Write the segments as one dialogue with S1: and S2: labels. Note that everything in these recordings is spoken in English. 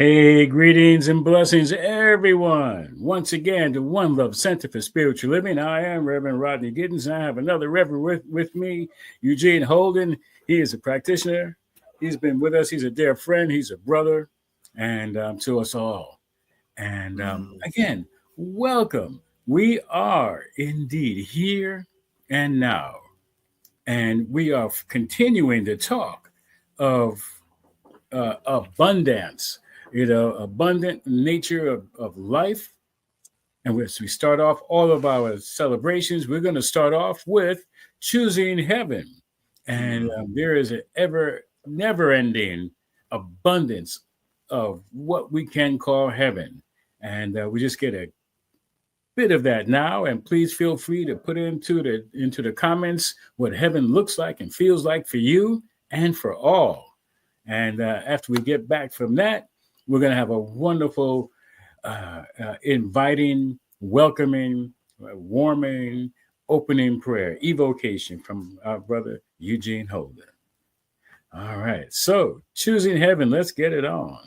S1: Hey, greetings and blessings, everyone. Once again, to One Love Center for Spiritual Living. I am Reverend Rodney Gittens, and I have another Reverend with me, Eugene Holden. He is a practitioner. He's been with us. He's a dear friend. He's a brother, and to us all. And again, welcome. We are indeed here and now, and we are continuing to talk of abundance, abundant nature of life. And as we start off all of our celebrations, we're going to start off with choosing heaven. And there is an ever never ending abundance of what we can call heaven. And we just get a bit of that now. And please feel free to put into the comments what heaven looks like and feels like for you and for all. And after we get back from that, we're going to have a wonderful, inviting, welcoming, warming, opening prayer, evocation from our brother Eugene Holden. All right. So, choosing heaven, let's get it on.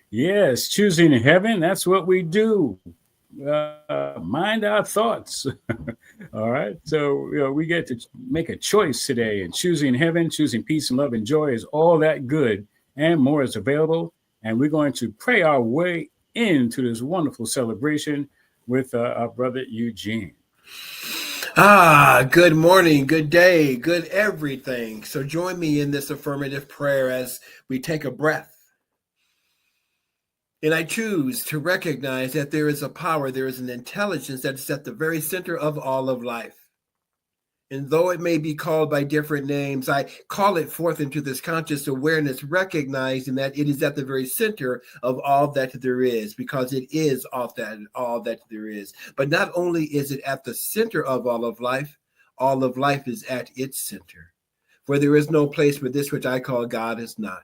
S1: Yes, choosing heaven, that's what we do. mind our thoughts. All right. So, we get to make a choice today, and choosing heaven, choosing peace and love and joy is all that good, and more is available. And we're going to pray our way into this wonderful celebration with our brother Eugene.
S2: Good morning, good day, good everything. So join me in this affirmative prayer as we take a breath. And I choose to recognize that there is a power, there is an intelligence that is at the very center of all of life. And though it may be called by different names, I call it forth into this conscious awareness, recognizing that it is at the very center of all that there is, because it is all that there is. But not only is it at the center of all of life is at its center. For there is no place where this which I call God is not.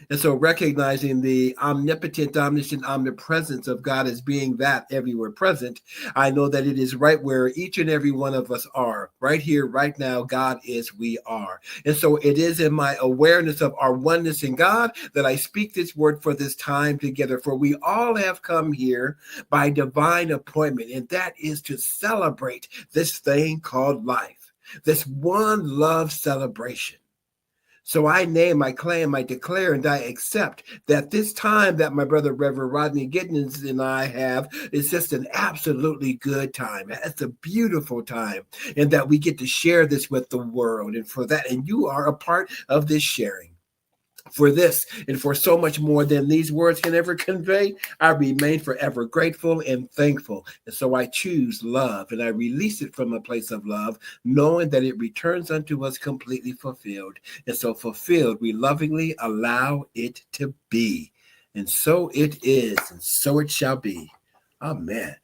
S2: And so recognizing the omnipotent, omniscient, omnipresence of God as being that everywhere present, I know that it is right where each and every one of us are. Right here, right now, God is, we are. And so it is in my awareness of our oneness in God that I speak this word for this time together. For we all have come here by divine appointment, and that is to celebrate this thing called life, this one love celebration. So I name, I claim, I declare, and I accept that this time that my brother Reverend Rodney Gittens and I have is just an absolutely good time. It's a beautiful time, and that we get to share this with the world. And for that, and you are a part of this sharing. For this and for so much more than these words can ever convey, I remain forever grateful and thankful. And so I choose love, and I release it from a place of love, knowing that it returns unto us completely fulfilled. And so fulfilled, we lovingly allow it to be. And so it is, and so it shall be. Amen.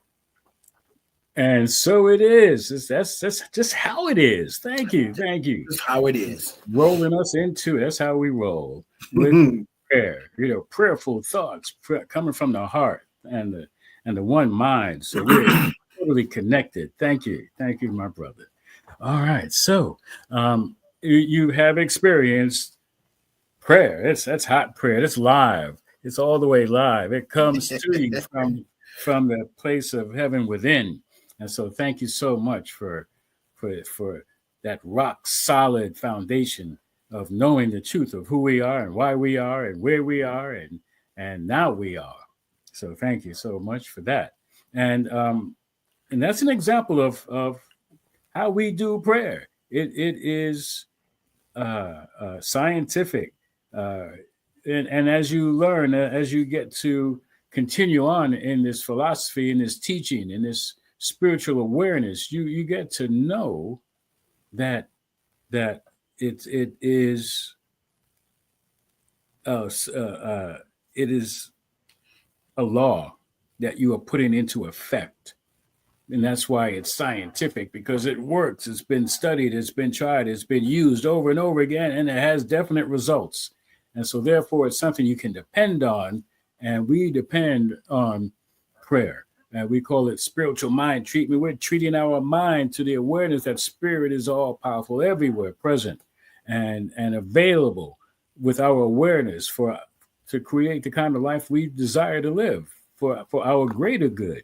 S1: And so it is. That's just how it is. Thank you. Thank you.
S2: That's how it is.
S1: Rolling us into it. That's how we roll with prayer. Prayerful thoughts coming from the heart and the one mind. So we're totally connected. Thank you. Thank you, my brother. All right. So you have experienced prayer. That's hot prayer. It's live. It's all the way live. It comes to you from the place of heaven within. And so thank you so much for that rock solid foundation of knowing the truth of who we are and why we are and where we are and now we are. So thank you so much for that. And that's an example of how we do prayer. It is scientific. And as you learn, as you get to continue on in this philosophy, in this teaching, in this spiritual awareness, you get to know that it is it is a law that you are putting into effect. And that's why it's scientific, because it works. It's been studied, it's been tried, it's been used over and over again, and it has definite results. And so therefore it's something you can depend on, and we depend on prayer. And we call it spiritual mind treatment. We're treating our mind to the awareness that spirit is all powerful, everywhere, present and available, with our awareness to create the kind of life we desire to live for our greater good.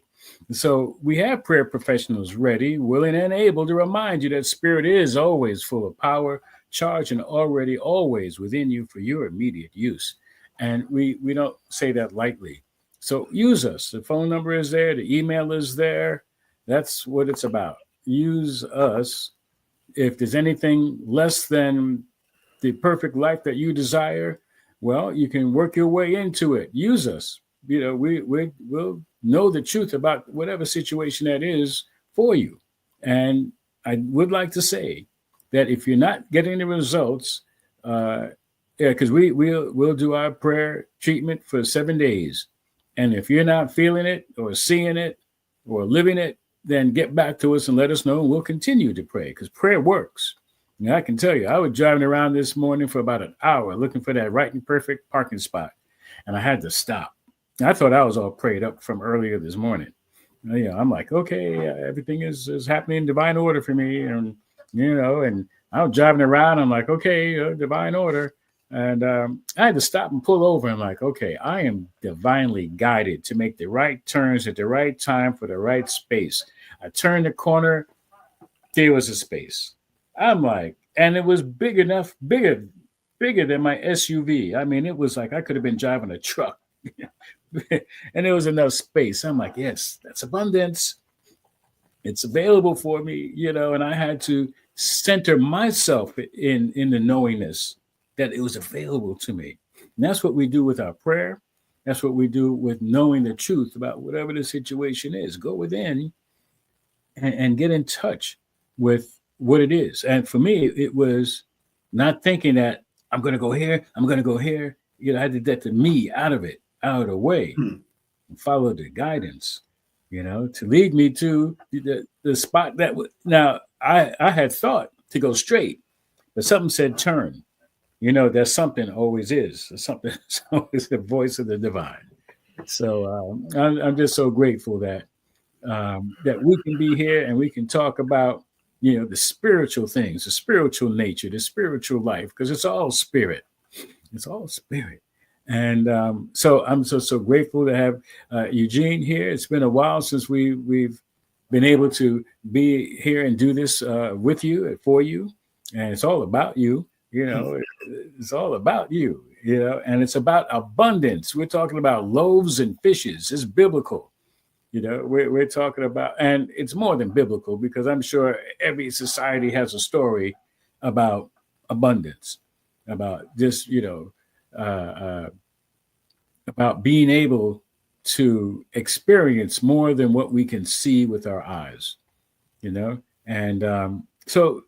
S1: So we have prayer professionals ready, willing, and able to remind you that spirit is always full of power, charge, and already always within you for your immediate use. And we don't say that lightly. So use us. The phone number is there. The email is there. That's what it's about. Use us. If there's anything less than the perfect life that you desire, well, you can work your way into it. Use us. We'll know the truth about whatever situation that is for you. And I would like to say that if you're not getting the results, because we'll do our prayer treatment for 7 days. And if you're not feeling it or seeing it or living it, then get back to us and let us know, and we'll continue to pray, because prayer works. And I can tell you, I was driving around this morning for about an hour looking for that right and perfect parking spot, and I had to stop. I thought I was all prayed up from earlier this morning. I'm like, okay, everything is happening in divine order for me. And, and I was driving around. I'm like, okay, divine order. And I had to stop and pull over. I'm like, okay, I am divinely guided to make the right turns at the right time for the right space. I turned the corner, there was a space. I'm like, and it was big enough, bigger than my SUV. I mean, it was like I could have been driving a truck. And there was enough space. I'm like, yes, that's abundance. It's available for me, and I had to center myself in the knowingness that it was available to me. And that's what we do with our prayer. That's what we do with knowing the truth about whatever the situation is. Go within and get in touch with what it is. And for me, it was not thinking that I'm going to go here, I'm going to go here. I had to get the me out of it, out of the way, and follow the guidance, to lead me to the spot that now I had thought to go straight, but something said turn. There's something always is. There's something, it's always the voice of the divine. So I'm just so grateful that we can be here and we can talk about the spiritual things, the spiritual nature, the spiritual life, because it's all spirit. It's all spirit. And so I'm so grateful to have Eugene here. It's been a while since we've been able to be here and do this with you and for you, and it's all about you. It's all about you. And it's about abundance. We're talking about loaves and fishes. It's biblical. We're talking about, and it's more than biblical because I'm sure every society has a story about abundance, about just, about being able to experience more than what we can see with our eyes, And so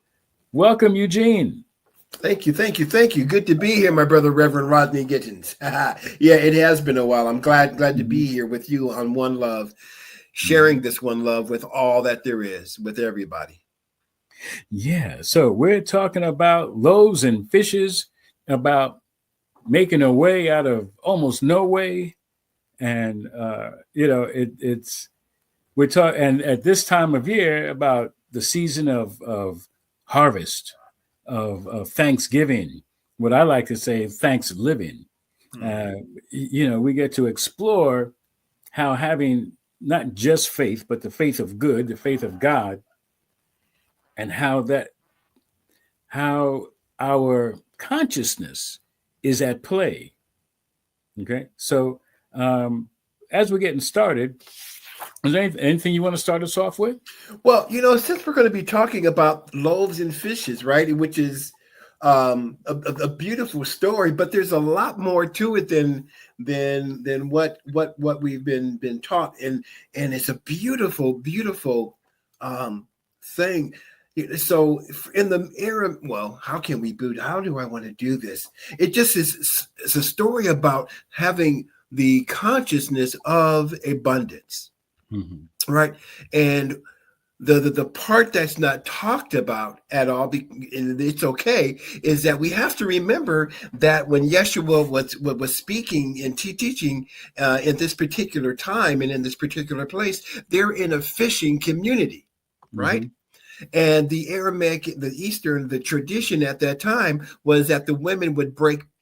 S1: welcome, Eugene.
S2: Thank you. Good to be here, my brother, Reverend Rodney Gittens. Yeah, it has been a while. I'm glad to be here with you on One Love, sharing this one love with all that there is, with everybody.
S1: Yeah, so we're talking about loaves and fishes, about making a way out of almost no way. And, it's, we're talking, and at this time of year, about the season of harvest, of Thanksgiving, what I like to say, thanks living. We get to explore how having not just faith, but the faith of good, the faith of God, and how our consciousness is at play. Okay, so as we're getting started, is there anything you want to start us off with?
S2: Well, since we're going to be talking about loaves and fishes, right, which is a beautiful story, but there's a lot more to it than what we've been taught, and it's a beautiful thing. So in the era, well, how do I want to do this? It just is, it's a story about having the consciousness of abundance, right? And the part that's not talked about at all, and it's okay, is that we have to remember that when Yeshua was speaking and teaching in this particular time and in this particular place, they're in a fishing community, right? And the Aramaic, the Eastern, the tradition at that time was that the women would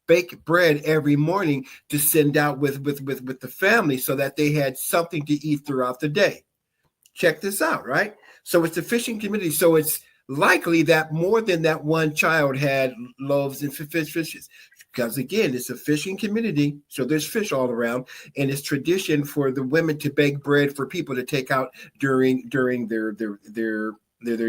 S2: bake bread every morning to send out with the family so that they had something to eat throughout the day. Check this out, right? So it's a fishing community. So it's likely that more than that one child had loaves and fishes. Because again, it's a fishing community, so there's fish all around, and it's tradition for the women to bake bread for people to take out during their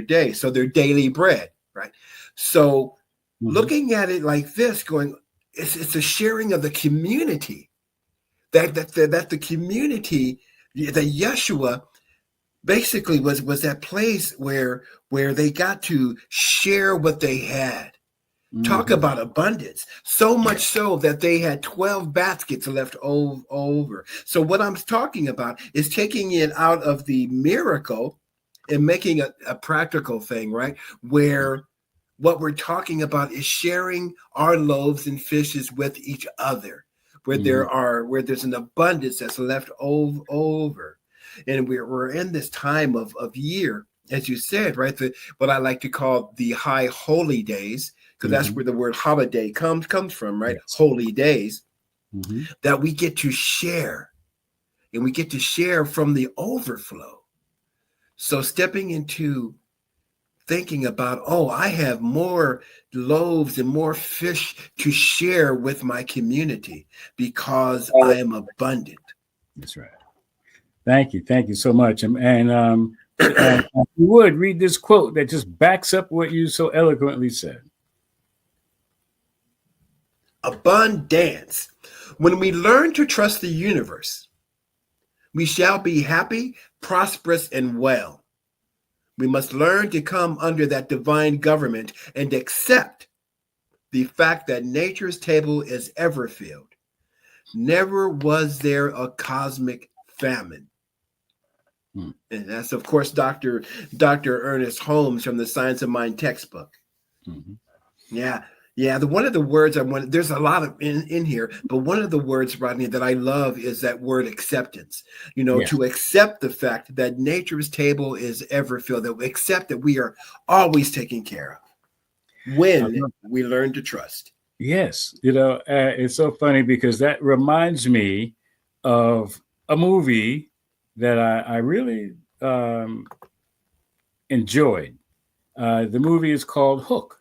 S2: day, so their daily bread, right? So looking at it like this, going, it's a sharing of the community, that the community, that Yeshua basically was that place where they got to share what they had. Talk about abundance. So much so that they had 12 baskets left over. So what I'm talking about is taking it out of the miracle and making a practical thing, right? Where what we're talking about is sharing our loaves and fishes with each other, where there's an abundance that's left over. And we're in this time of year, as you said, right? What I like to call the high holy days, because that's where the word holiday comes from, right?
S1: Yes.
S2: Holy days,
S1: Mm-hmm.
S2: that we get to share, and we get to share from the overflow. So stepping into thinking about, oh, I have more loaves and more fish to share with my community because I am abundant.
S1: That's right. Thank you so much. And if you would read this quote that just backs up what you so eloquently said.
S2: Abundance. When we learn to trust the universe, we shall be happy, prosperous, and well. We must learn to come under that divine government and accept the fact that nature's table is ever filled. Never was there a cosmic famine. And that's, of course, Dr. Ernest Holmes from the Science of Mind textbook. Yeah. Yeah, one of the words I want, there's a lot of in here, but one of the words, Rodney, that I love is that word acceptance. To accept the fact that nature's table is ever filled, that we accept that we are always taken care of when we learn to trust.
S1: Yes. It's so funny because that reminds me of a movie that I really enjoyed. The movie is called Hook.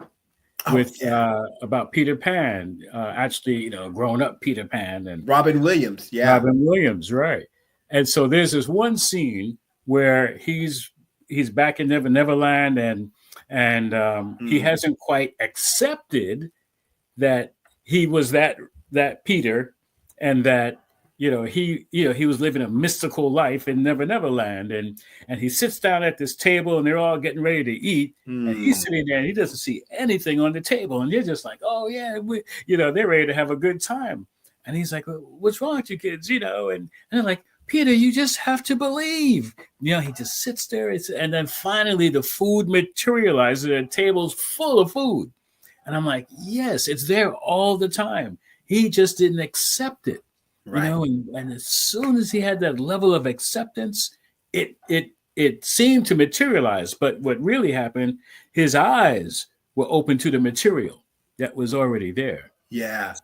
S1: About Peter Pan, actually, grown up Peter Pan and
S2: Robin Williams. Yeah.
S1: Robin Williams, right. And so there's this one scene where he's back in Neverland and he hasn't quite accepted that he was that Peter and that he was living a mystical life in Neverland, and he sits down at this table and they're all getting ready to eat, and he's sitting there and he doesn't see anything on the table, and they're just like, oh yeah, they're ready to have a good time, and he's like, what's wrong with you kids, and they're like, Peter, you just have to believe. He just sits there, and then finally the food materializes, and the table's full of food, and I'm like, yes, it's there all the time. He just didn't accept it.
S2: Right.
S1: And as soon as he had that level of acceptance, it seemed to materialize. But what really happened, his eyes were open to the material that was already there.
S2: Yeah.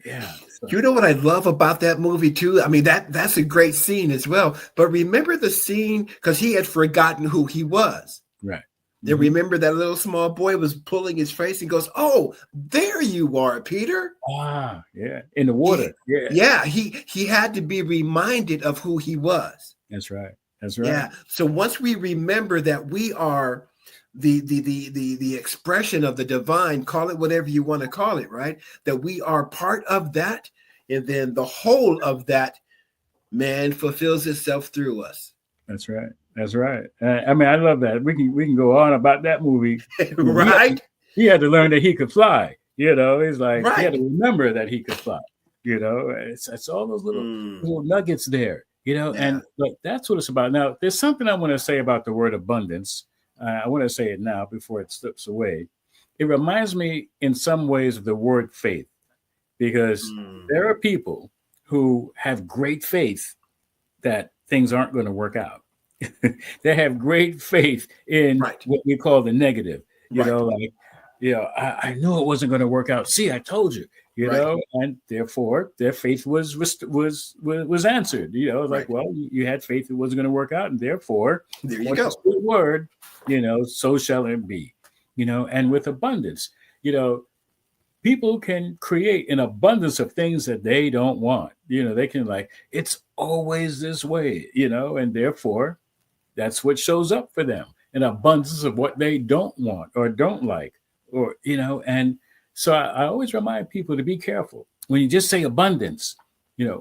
S1: Yeah. So.
S2: You know what I love about that movie too? I mean, that's a great scene as well. But remember the scene, because he had forgotten who he was.
S1: Right.
S2: And remember that little small boy was pulling his face and goes, oh, there you are, Peter.
S1: Ah, yeah. In the water.
S2: Yeah. He had to be reminded of who he was.
S1: That's right.
S2: Yeah. So once we remember that we are the expression of the divine, call it whatever you want to call it, right? That we are part of that. And then the whole of that, man, fulfills itself through us.
S1: That's right. I mean, I love that. We can go on about that movie.
S2: Right.
S1: He had to learn that he could fly. He's like, he had to remember that he could fly. It's all those little nuggets there. And like that's what it's about. Now, there's something I want to say about the word abundance. I want to say it now before it slips away. It reminds me in some ways of the word faith, because there are people who have great faith that things aren't going to work out. They have great faith in what we call the negative. I knew it wasn't going to work out. See, I told you. And therefore their faith was answered. Well, you had faith it wasn't going to work out, and therefore
S2: there you go.
S1: The word, so shall it be. And with abundance, people can create an abundance of things that they don't want. They can it's always this way, and therefore that's what shows up for them, an abundance of what they don't want or don't like, or, and so I always remind people to be careful when you just say abundance,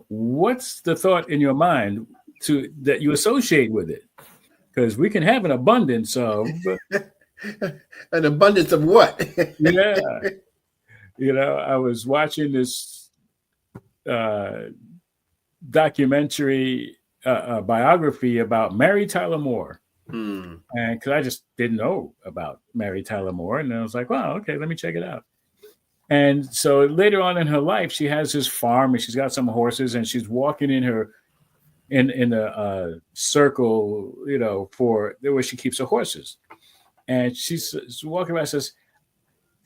S1: what's the thought in your mind that you associate with it? Because we can have an abundance of
S2: an abundance of what?
S1: Yeah. I was watching this documentary, biography about Mary Tyler Moore. And because I just didn't know about Mary Tyler Moore. And I was like, wow, okay, let me check it out. And so later on in her life, she has this farm and she's got some horses and she's walking in a circle, for where she keeps her horses. And she's walking around and says,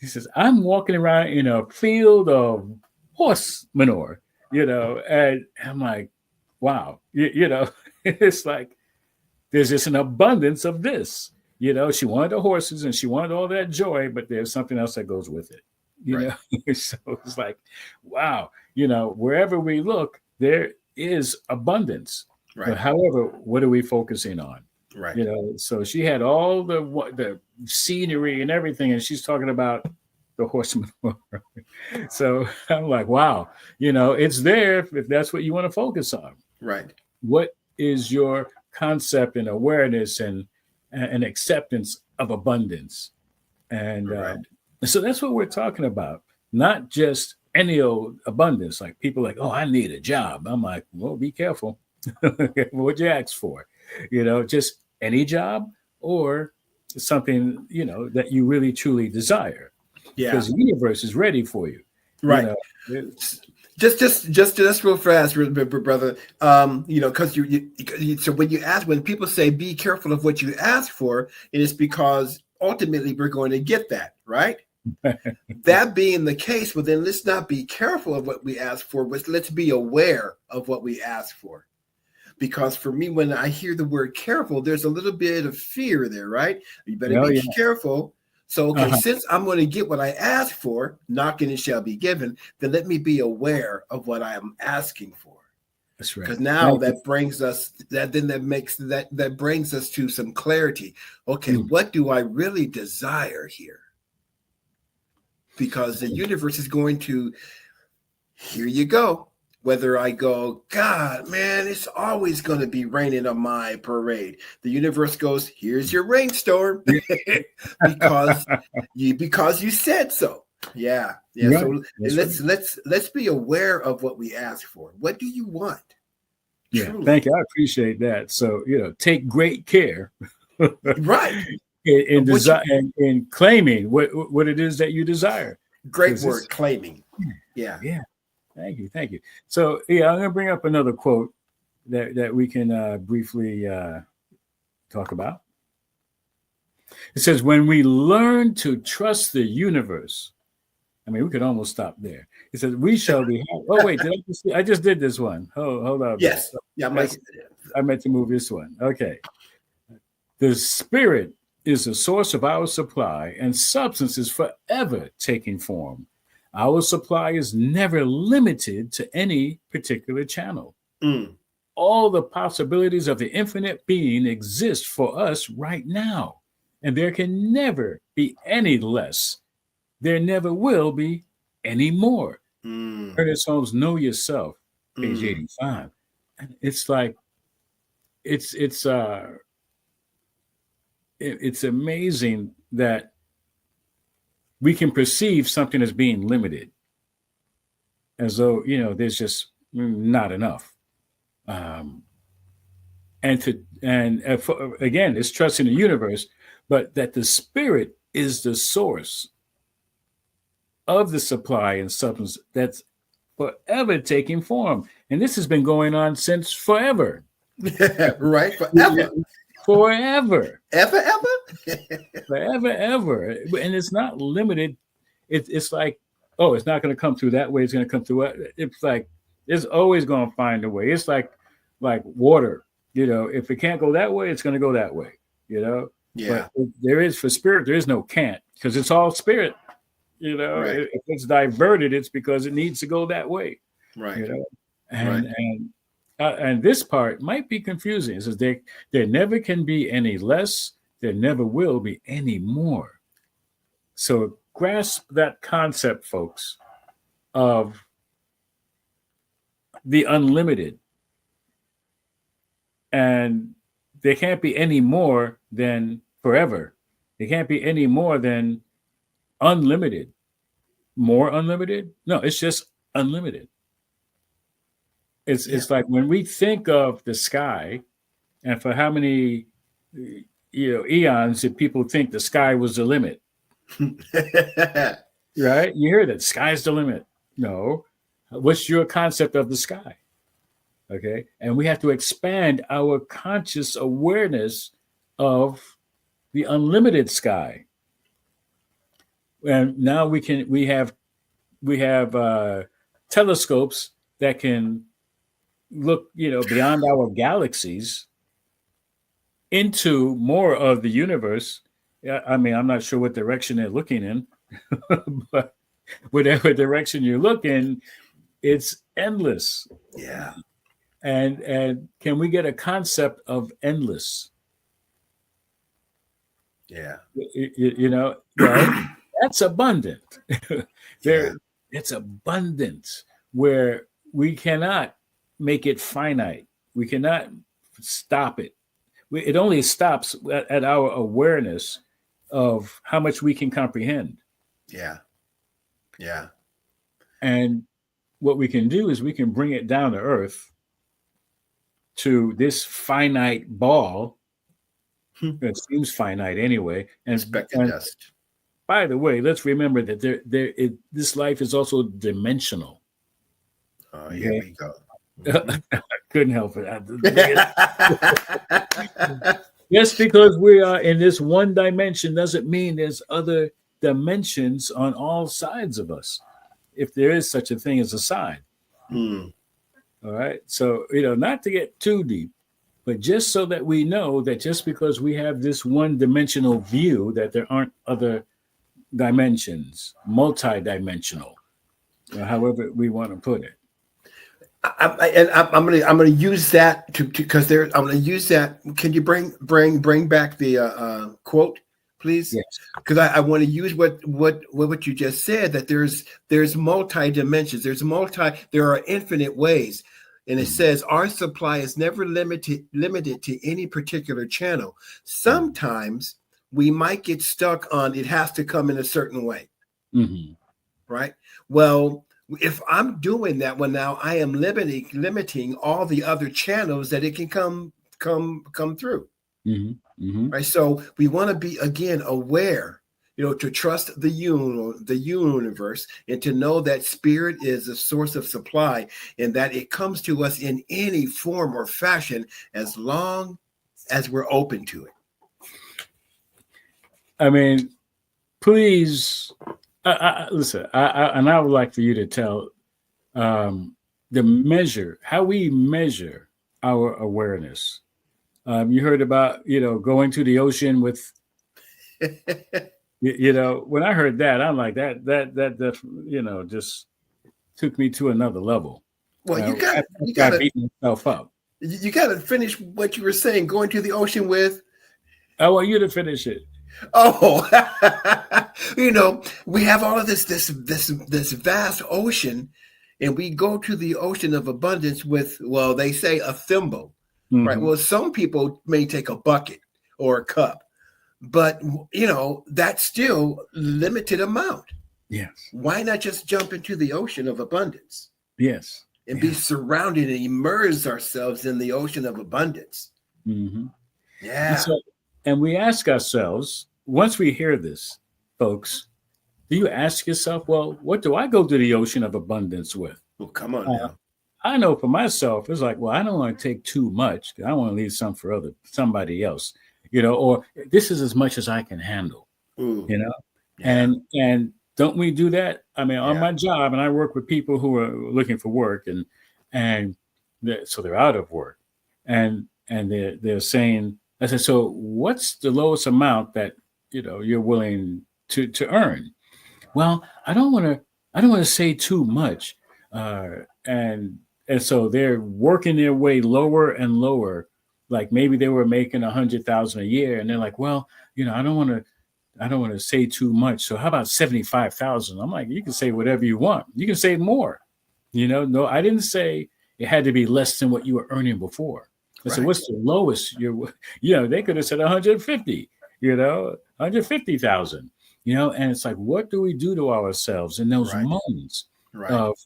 S1: He says, I'm walking around in a field of horse manure, and I'm like, wow, it's like there's just an abundance of this. She wanted the horses and she wanted all that joy, but there's something else that goes with it.
S2: Right.
S1: So it's like, wow, wherever we look, there is abundance.
S2: Right.
S1: But however, what are we focusing on?
S2: Right.
S1: So she had all the scenery and everything, and she's talking about the horseman. So I'm like, wow, it's there if that's what you want to focus on.
S2: Right.
S1: What is your concept and awareness and acceptance of abundance? And
S2: Right.
S1: so that's what we're talking about, not just any old abundance. Like people like, oh, I need a job. I'm like, well, be careful. What you ask for, just any job or something, that you really truly desire.
S2: Yeah.
S1: Because the universe is ready for you.
S2: Right. Just real fast, brother. Because so when people say be careful of what you ask for, it is because ultimately we're going to get that, right? That being the case, well, then let's not be careful of what we ask for, but let's be aware of what we ask for. Because for me, when I hear the word careful, there's a little bit of fear there, right? You better be careful. So, okay, since I'm going to get what I ask for, knocking it shall be given, then let me be aware of what I am asking for.
S1: That's right.
S2: Because now that brings us that brings us to some clarity. Okay, what do I really desire here? Because the universe is going to, here you go. Whether I go, God, man, it's always going to be raining on my parade. The universe goes, here's your rainstorm because you said so. Yeah. Right. So let's be aware of what we ask for. What do you want?
S1: Yeah. Truly. Thank you. I appreciate that. So take great care,
S2: right,
S1: in claiming what it is that you desire.
S2: Great word, claiming. Yeah.
S1: Yeah. Thank you. So, I'm going to bring up another quote that we can briefly talk about. It says, when we learn to trust the universe, we could almost stop there. It says, we shall be happy. Oh, wait, I just did this one. Hold on.
S2: Yes. Yeah,
S1: I meant to move this one. Okay. The spirit is the source of our supply, and substance is forever taking form. Our supply is never limited to any particular channel. All the possibilities of the infinite being exist for us right now, and there can never be any less. There never will be any more. Ernest Holmes' Know Yourself, page 85. And it's like, it's amazing that we can perceive something as being limited, as though, there's just not enough. And again, it's trusting the universe, but that the spirit is the source of the supply and substance that's forever taking form. And this has been going on since forever.
S2: Right? Forever.
S1: Forever.
S2: Ever?
S1: Forever. And it's not limited. It's like, oh, it's not going to come through that way. It's going to come through it. It's like, it's always going to find a way. It's like water. If it can't go that way, it's going to go that way.
S2: Yeah.
S1: But there is, for spirit, there is no can't, because it's all spirit.
S2: Right.
S1: If it's diverted, it's because it needs to go that way.
S2: Right.
S1: And this part might be confusing. It says there never can be any less. There never will be any more. So grasp that concept, folks, of the unlimited. And there can't be any more than forever. There can't be any more than unlimited. More unlimited? No, it's just unlimited. It's like when we think of the sky, and for how many eons did people think the sky was the limit? Right? You hear that sky's the limit. No. What's your concept of the sky? Okay. And we have to expand our conscious awareness of the unlimited sky. And now we have telescopes that can look, beyond our galaxies into more of the universe. I mean, I'm not sure what direction they're looking in, but whatever direction you're looking, it's endless.
S2: Yeah.
S1: And can we get a concept of endless?
S2: Yeah.
S1: Well, that's abundant.
S2: Yeah.
S1: It's abundance where we cannot make it finite. We cannot stop it. It only stops at our awareness of how much we can comprehend.
S2: Yeah. Yeah.
S1: And what we can do is we can bring it down to earth to this finite ball. It seems finite anyway. And
S2: Dust.
S1: by the way, let's remember that this life is also dimensional.
S2: Oh, here we go.
S1: I couldn't help it. Just because we are in this one dimension doesn't mean there's other dimensions on all sides of us, if there is such a thing as a side. All right. So, not to get too deep, but just so that we know that just because we have this one dimensional view, that there aren't other dimensions, multi-dimensional, or however we want to put it.
S2: I'm gonna use that because I'm gonna use that. Can you bring back the quote, please?
S1: Yes.
S2: Because I want to use what you just said, that there's multi dimensions. There are infinite ways, and it says our supply is never limited to any particular channel. Sometimes we might get stuck on it has to come in a certain way, right? Well, if I'm doing that, well, now I am limiting all the other channels that it can come through. Right. So we want to be, again, aware, to trust the universe, and to know that spirit is a source of supply, and that it comes to us in any form or fashion as long as we're open to it.
S1: I mean, please. Listen, and I would like for you to tell how we measure our awareness. You heard about, going to the ocean with, when I heard that, I'm like, that just took me to another level.
S2: Well, you got to beat
S1: myself up.
S2: You got to finish what you were saying, going to the ocean with.
S1: I want you to finish it.
S2: Oh, we have all of this vast ocean, and we go to the ocean of abundance with, well, they say a thimble, right? Well, some people may take a bucket or a cup, but that's still limited amount.
S1: Yes.
S2: Why not just jump into the ocean of abundance?
S1: Yes.
S2: And be surrounded and immerse ourselves in the ocean of abundance. Yeah.
S1: And we ask ourselves, once we hear this, folks, do you ask yourself, well, what do I go to the ocean of abundance with?
S2: Well, come on now.
S1: I know for myself, it's like, well, I don't want to take too much. I want to leave some for somebody else, or this is as much as I can handle,
S2: Yeah.
S1: And don't we do that? I mean, on my job, and I work with people who are looking for work, and so they're out of work, and they're saying, I said, so what's the lowest amount that you're willing to earn? Well, I don't want to say too much, and so they're working their way lower and lower. Like maybe they were making 100,000 a year, and they're like, well, I don't want to say too much. So how about 75,000? I'm like, you can say whatever you want. You can say more. No, I didn't say it had to be less than what you were earning before. I said, what's the lowest they could have said 150, 150,000, and it's like, what do we do to ourselves in those moments of,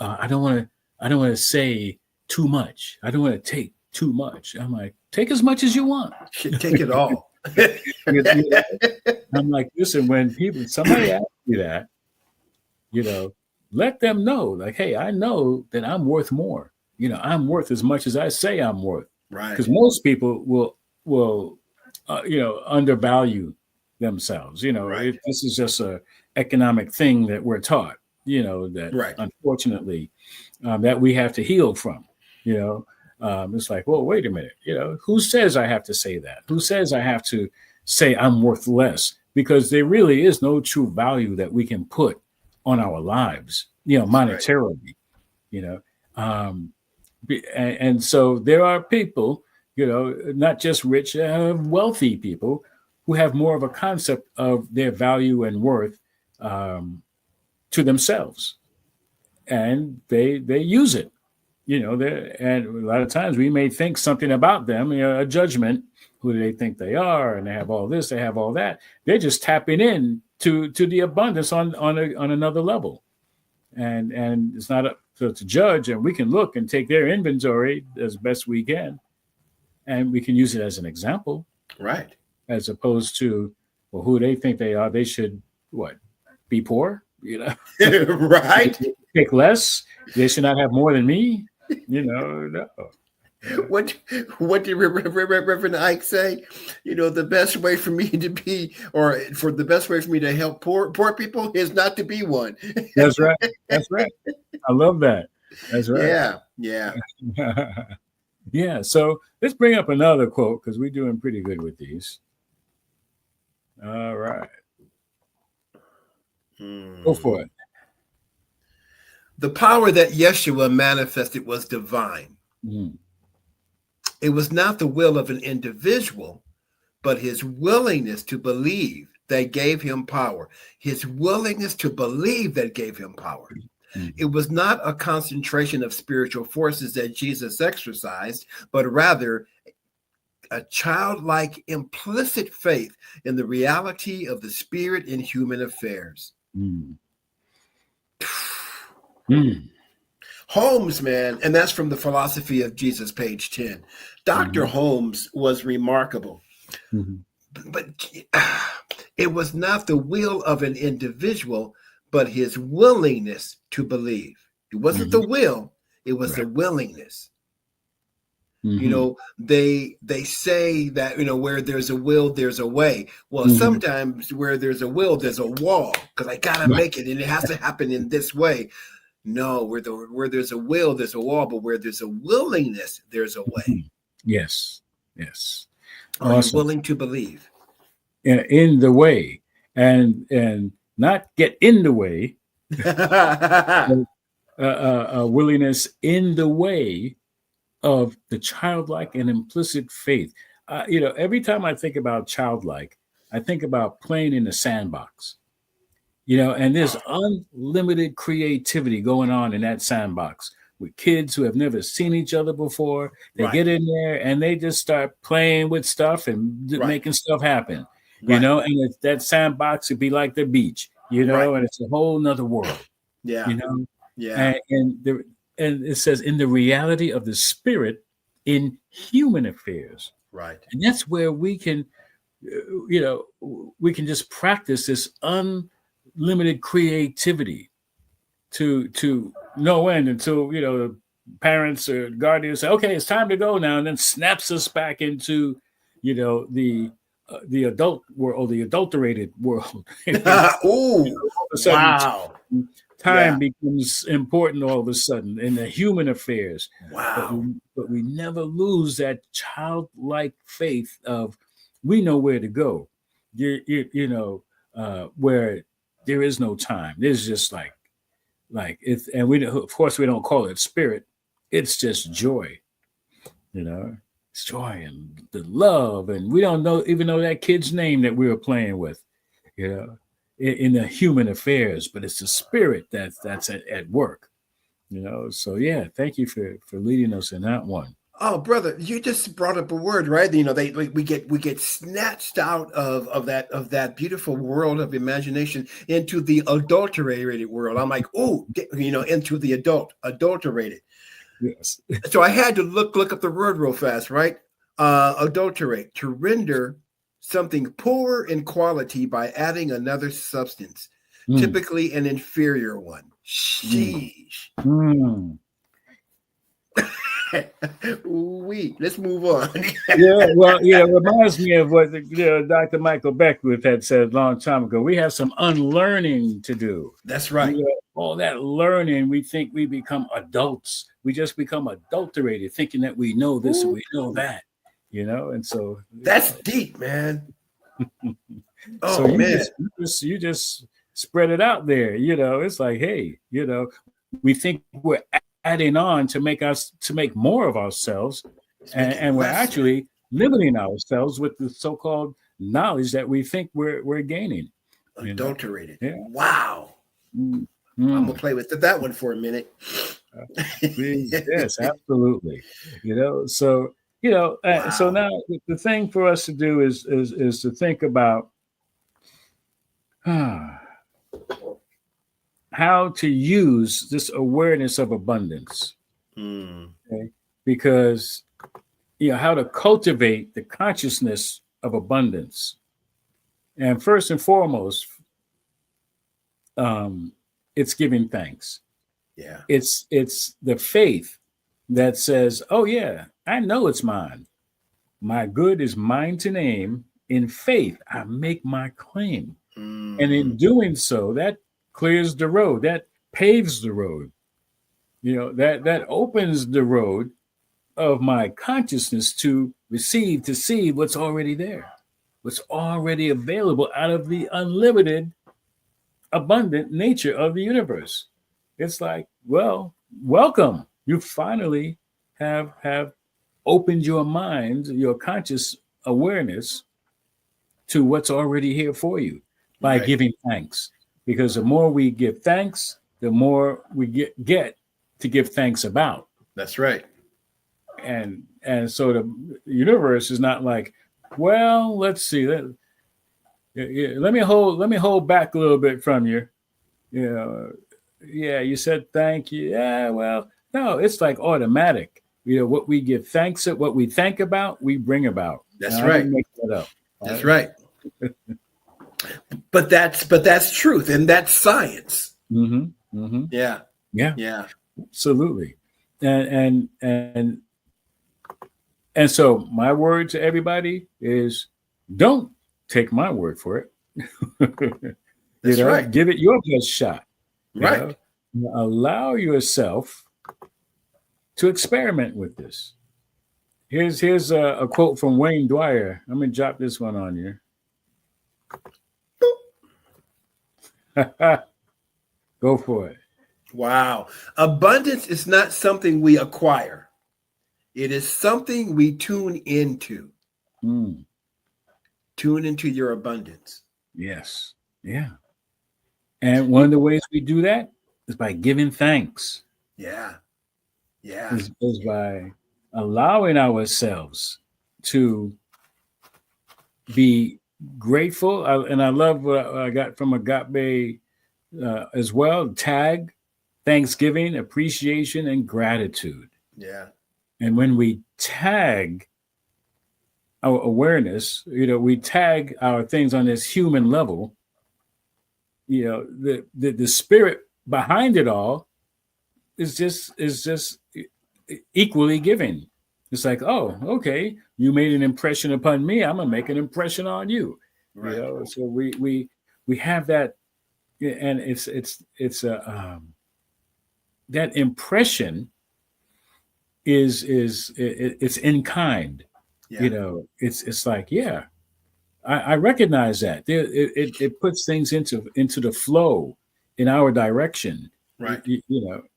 S1: I don't want to say too much. I don't want to take too much. I'm like, take as much as you want.
S2: Take it all.
S1: I'm like, listen, when somebody asks you that, let them know, like, hey, I know that I'm worth more. I'm worth as much as I say I'm worth.
S2: Right.
S1: Because most people will undervalue themselves.
S2: Right.
S1: This is just a economic thing that we're taught. That
S2: Right.
S1: unfortunately that we have to heal from. It's like, well, wait a minute. Who says I have to say that? Who says I have to say I'm worth less? Because there really is no true value that we can put on our lives, monetarily. You know, um, and so there are people, not just rich, wealthy people who have more of a concept of their value and worth to themselves, and they use it. And a lot of times we may think something about them, a judgment, who do they think they are, and they have all this, they have all that. They're just tapping in to the abundance on another level, and it's not up to judge, and we can look and take their inventory as best we can, and we can use it as an example,
S2: Right.
S1: as opposed to, well, who they think they are, they should be poor,
S2: Right.
S1: take less, they should not have more than me. No.
S2: What did Reverend Ike say? The best way for me to be, or for the best way for me to help poor people is not to be one.
S1: That's right. That's right. I love that. That's right.
S2: Yeah.
S1: Yeah. So let's bring up another quote, because we're doing pretty good with these. All right. Go for it.
S2: The power that Yeshua manifested was divine. It was not the will of an individual, but his willingness to believe that gave him power. His willingness to believe that gave him power. It was not a concentration of spiritual forces that Jesus exercised, but rather a childlike implicit faith in the reality of the Spirit in human affairs. Holmes, man, and that's from the Philosophy of Jesus, page 10. Dr. Holmes was remarkable, but it was not the will of an individual, but his willingness to believe. It wasn't the will, it was the willingness. They say that, where there's a will, there's a way. Well, sometimes where there's a will, there's a wall, because I got to make it, and it has to happen in this way. No, where there's a will, there's a wall, but where there's a willingness, there's a way.
S1: Yes.
S2: Are you willing to believe?
S1: In the way, and not get in the way. A willingness in the way of the childlike and implicit faith. Every time I think about childlike, I think about playing in the sandbox. And there's unlimited creativity going on in that sandbox with kids who have never seen each other before. They get in there and they just start playing with stuff and making stuff happen, and that sandbox would be like the beach, and it's a whole nother world, and it says in the reality of the Spirit in human affairs.
S2: Right.
S1: And that's where we can, we can just practice this unlimited creativity to no end until the parents or guardians say, okay, it's time to go now, and then snaps us back into the adult world, or the adulterated world.
S2: Wow.
S1: Time becomes important all of a sudden in the human affairs.
S2: Wow.
S1: But we never lose that childlike faith of, we know where to go. Where there is no time. There's just like it's, and we, of course, we don't call it spirit. It's just joy. It's joy and the love, and we don't even know that kid's name that we were playing with. In the human affairs, but it's the Spirit that's at work. So thank you for leading us in that one.
S2: Oh, brother, you just brought up a word, right? We get snatched out of that beautiful world of imagination into the adulterated world. I'm like, into the adulterated.
S1: Yes.
S2: So I had to look up the word real fast, right? Adulterate, to render something poor in quality by adding another substance, typically an inferior one. Sheesh. Let's move on.
S1: Yeah, well, it reminds me of what Dr. Michael Beckwith had said a long time ago. We have some unlearning to do.
S2: That's right.
S1: All that learning, we think we become adults. We just become adulterated, thinking that we know this and we know that, and so
S2: that's deep, man.
S1: So you just spread it out there. It's like, hey, we think we're adding on to make more of ourselves, and we're actually limiting ourselves with the so-called knowledge that we think we're gaining.
S2: Adulterated.
S1: Yeah.
S2: Wow. I'm gonna play with that one for a minute.
S1: Yes, absolutely. So wow. So now the thing for us to do is to think about how to use this awareness of abundance. Okay? Because how to cultivate the consciousness of abundance. And first and foremost, it's giving thanks.
S2: Yeah.
S1: It's the faith that says, oh yeah, I know it's mine. My good is mine to name. In faith, I make my claim. And in doing so, that clears the road, that paves the road. That opens the road of my consciousness to receive, to see what's already there, what's already available out of the unlimited, abundant nature of the universe. It's like, well, welcome. You finally have opened your mind, your conscious awareness to what's already here for you by giving thanks. Because the more we give thanks, the more we get to give thanks about.
S2: That's right.
S1: And so the universe is not like, well, let's see. Let me hold back a little bit from you. Yeah, you said thank you. Yeah, well, no, it's like automatic. What we give thanks at, what we think about, we bring about.
S2: That's right.
S1: I didn't make that up.
S2: That's right. But that's truth, and that's science.
S1: Mm-hmm. Mm-hmm.
S2: Yeah.
S1: Yeah.
S2: Yeah.
S1: Absolutely. And so my word to everybody is, don't take my word for it.
S2: That's right.
S1: Give it your best shot.
S2: Right.
S1: Allow yourself to experiment with this. Here's a quote from Wayne Dwyer. I'm gonna drop this one on you. Go for it.
S2: Wow. Abundance is not something we acquire. It is something we tune into. Tune into your abundance.
S1: Yes. Yeah. And one of the ways we do that is by giving thanks.
S2: Yeah. Yeah.
S1: Is by allowing ourselves to be grateful. And I love what I got from Agape as well. Tag, thanksgiving, appreciation, and gratitude.
S2: Yeah. And
S1: when we tag our awareness, we tag our things on this human level, the spirit behind it all is just equally giving. It's like, oh, okay, you made an impression upon me, I'm gonna make an impression on you.
S2: Right.
S1: So we have that, and it's that impression is it's in kind.
S2: Yeah.
S1: It's like, yeah, I recognize that. It puts things into the flow in our direction.
S2: Right.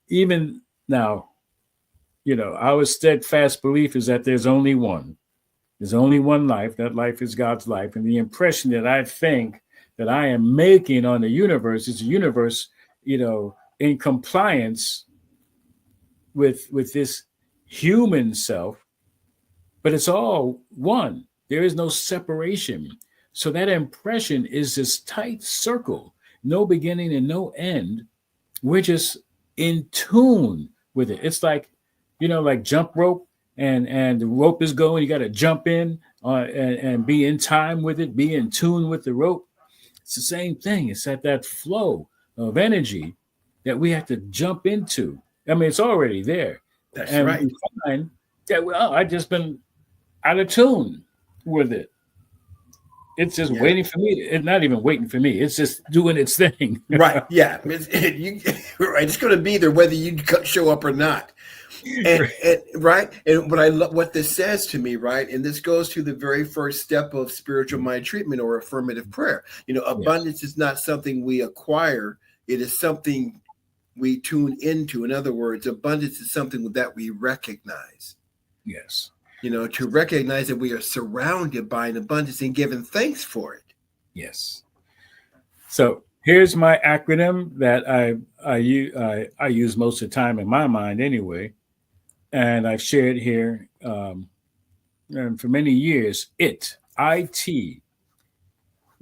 S1: Even now, our steadfast belief is that there's only one. There's only one life. That life is God's life. And the impression that I think that I am making on the universe is the universe, in compliance with this human self, but it's all one. There is no separation. So that impression is this tight circle, no beginning and no end. We're just in tune with it. It's like, like jump rope, and the rope is going, you got to jump in and be in time with it, be in tune with the rope. It's the same thing. It's at that flow of energy that we have to jump into. I mean, it's already there,
S2: That's
S1: And
S2: right.
S1: we find that, well, I just been out of tune with it. It's just
S2: Yeah.
S1: waiting for me. It's not even waiting for me. It's just doing its thing.
S2: Right. Yeah. Right. It's going to be there whether you show up or not. And right. And what I love, what this says to me, right. And this goes to the very first step of spiritual mind treatment or affirmative prayer.
S1: Yes.
S2: Abundance is not something we acquire. It is something we tune into. In other words, abundance is something that we recognize.
S1: Yes.
S2: To recognize that we are surrounded by an abundance and given thanks for it.
S1: Yes. So here's my acronym that I use most of the time in my mind anyway, and I've shared here and for many years. IT.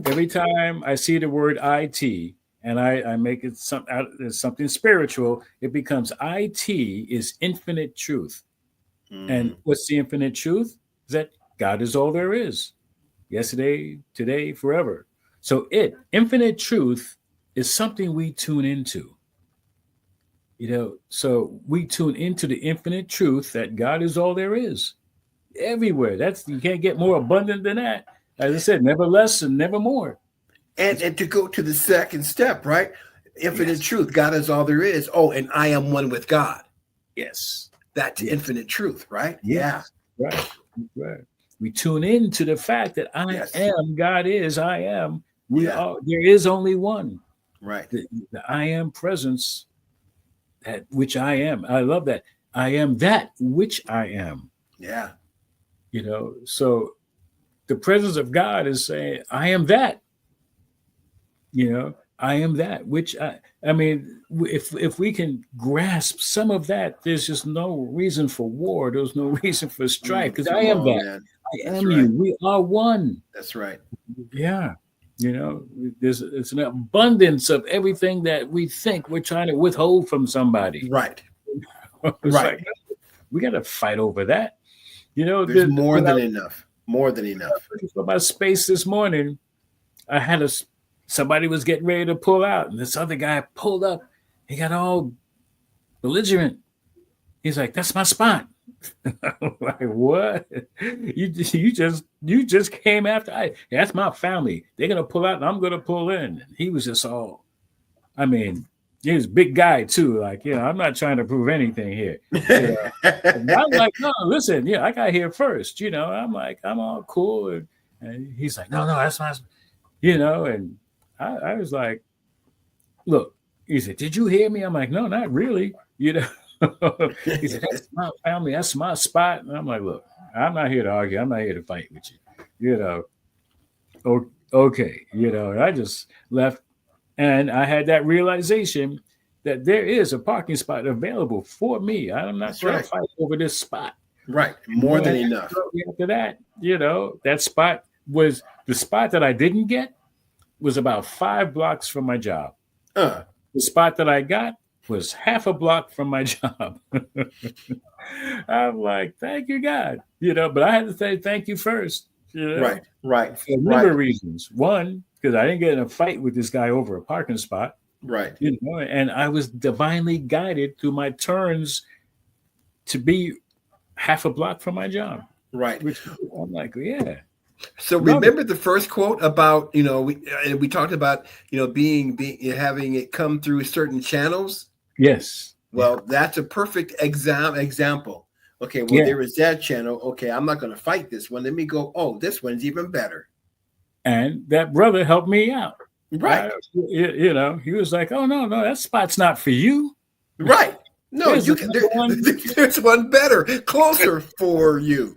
S1: Every time I see the word IT and I make it something spiritual, it becomes IT is infinite truth. And what's the infinite truth? Is that God is all there is. Yesterday, today, forever. So infinite truth is something we tune into. So we tune into the infinite truth that God is all there is. Everywhere. You can't get more abundant than that. As I said, never less and never more.
S2: And to go to the second step, right? Infinite truth. God is all there is. Oh, and I am one with God.
S1: Yes.
S2: That's infinite truth, right?
S1: Yes. Yeah. Right. We tune in to the fact that I am, God is, I am. We are. There is only one.
S2: Right.
S1: The I am presence, that which I am. I love that. I am that which I am.
S2: Yeah.
S1: So the presence of God is saying, I am that. I am that which I mean, if we can grasp some of that, there's just no reason for war. There's no reason for strife because I am that.
S2: Man.
S1: I am you. We are one.
S2: That's right.
S1: Yeah. It's an abundance of everything that we think we're trying to withhold from somebody.
S2: Right.
S1: Right. Like, we got to fight over that.
S2: There's more than enough. More than enough.
S1: For my space this morning, I had somebody was getting ready to pull out, and this other guy pulled up. He got all belligerent. He's like, "That's my spot." I'm like, what? You just came after. That's my family. They're gonna pull out, and I'm gonna pull in. And he was just all. I mean, he was a big guy too. Like, I'm not trying to prove anything here. I'm like, no, listen, I got here first. I'm like, I'm all cool, and he's like, no, that's my, and I was like, look, he said, did you hear me? I'm like, no, not really. He said, that's my family. That's my spot. And I'm like, look, I'm not here to argue. I'm not here to fight with you. Okay. And I just left. And I had that realization that there is a parking spot available for me. I'm not going to fight over this spot.
S2: Right. More than enough.
S1: After that, that spot was the spot that I didn't get was about 5 blocks from my job. The spot that I got was half a block from my job. I'm like, thank you, God. But I had to say thank you first.
S2: Right.
S1: For a number of reasons. One, because I didn't get in a fight with this guy over a parking spot.
S2: Right.
S1: And I was divinely guided through my turns to be half a block from my job.
S2: Right.
S1: Which I'm like, yeah.
S2: So remember the first quote about, we talked about, being having it come through certain channels.
S1: Yes.
S2: Well, that's a perfect example. Okay, well, there is that channel. Okay, I'm not going to fight this one. Let me go, oh, this one's even better.
S1: And that brother helped me out.
S2: Right.
S1: He was like, oh, no, that spot's not for you.
S2: Right. No, there's one better, closer for you.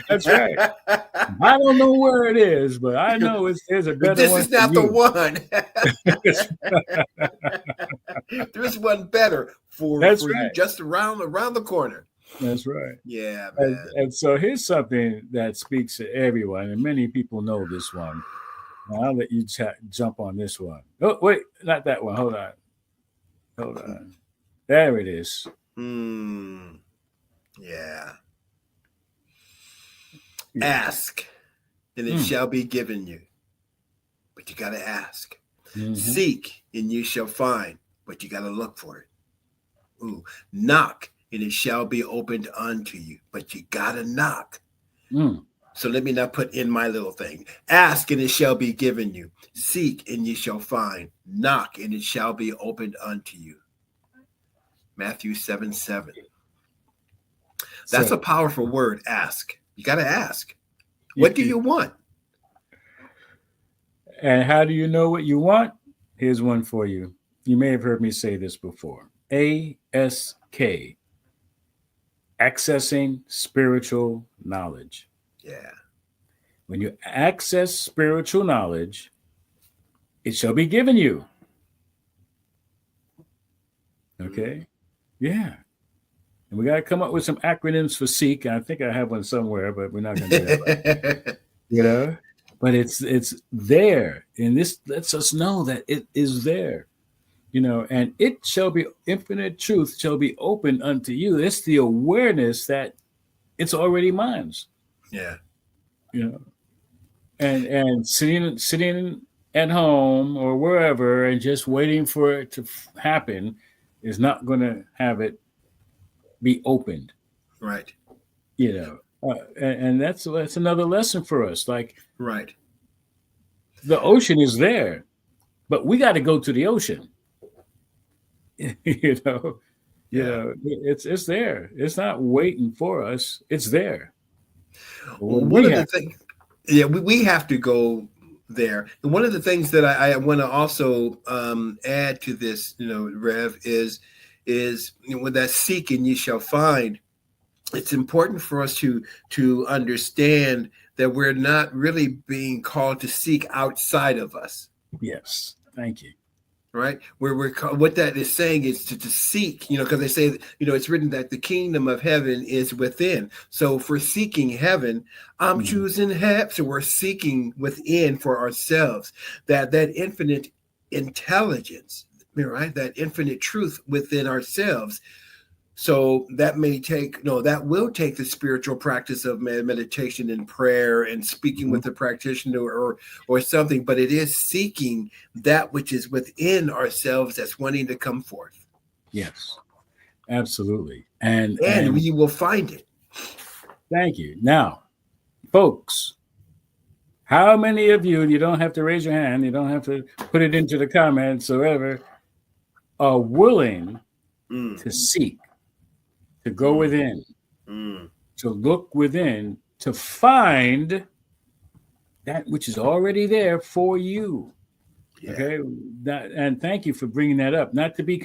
S1: That's right. I don't know where it is, but I know there's a better
S2: this
S1: one.
S2: This is not the one. There's one better for you, just around the corner.
S1: That's right.
S2: Yeah, man.
S1: And so here's something that speaks to everyone, and many people know this one. Now, I'll let you jump on this one. Oh, wait, not that one. Hold on. There it is.
S2: Yeah. Ask, and it shall be given you. But you got to ask. Mm-hmm. Seek, and you shall find. But you got to look for it. Knock, and it shall be opened unto you. But you gotta knock.
S1: Mm.
S2: So let me not put in my little thing. Ask and it shall be given you. Seek and ye shall find. Knock and it shall be opened unto you. Matthew 7:7. That's
S1: So,
S2: a powerful word, ask. You got to ask. What do you want?
S1: and how do you know what you want? Here's one for you. You may have heard me say this before. ASK, accessing spiritual knowledge.
S2: Yeah.
S1: When you access spiritual knowledge, it shall be given you. Okay? Yeah. And we got to come up with some acronyms for seek. I think I have one somewhere, but we're not going to do that. Right. You know, but it's there, and this lets us know that it is there. You know, and it shall be infinite truth shall be open unto you. It's the awareness that it's already mine.
S2: Yeah.
S1: You know, and sitting at home or wherever and just waiting for it to happen is not going to have it be opened.
S2: Right.
S1: You know, and that's another lesson for us. Like,
S2: right.
S1: The ocean is there, but we got to go to the ocean. you know, it's there. It's not waiting for us. It's there.
S2: One of the things, we have to go there. And one of the things that I want to also add to this, Rev, is with that seek and ye shall find. It's important for us to understand that we're not really being called to seek outside of us.
S1: Yes, thank you.
S2: Right, where what that is saying is to seek, because they say, it's written that the kingdom of heaven is within. So for seeking heaven, I'm choosing heaven. So we're seeking within for ourselves that infinite intelligence, right? That infinite truth within ourselves. So that will take the spiritual practice of meditation and prayer and speaking with the practitioner or something, but it is seeking that which is within ourselves that's wanting to come forth.
S1: Yes, absolutely. And
S2: we will find it.
S1: Thank you. Now, folks, how many of you don't have to raise your hand, you don't have to put it into the comments or whatever, are willing to seek, to go within, to look within, to find that which is already there for you? Yeah. Okay, and thank you for bringing that up. Not to be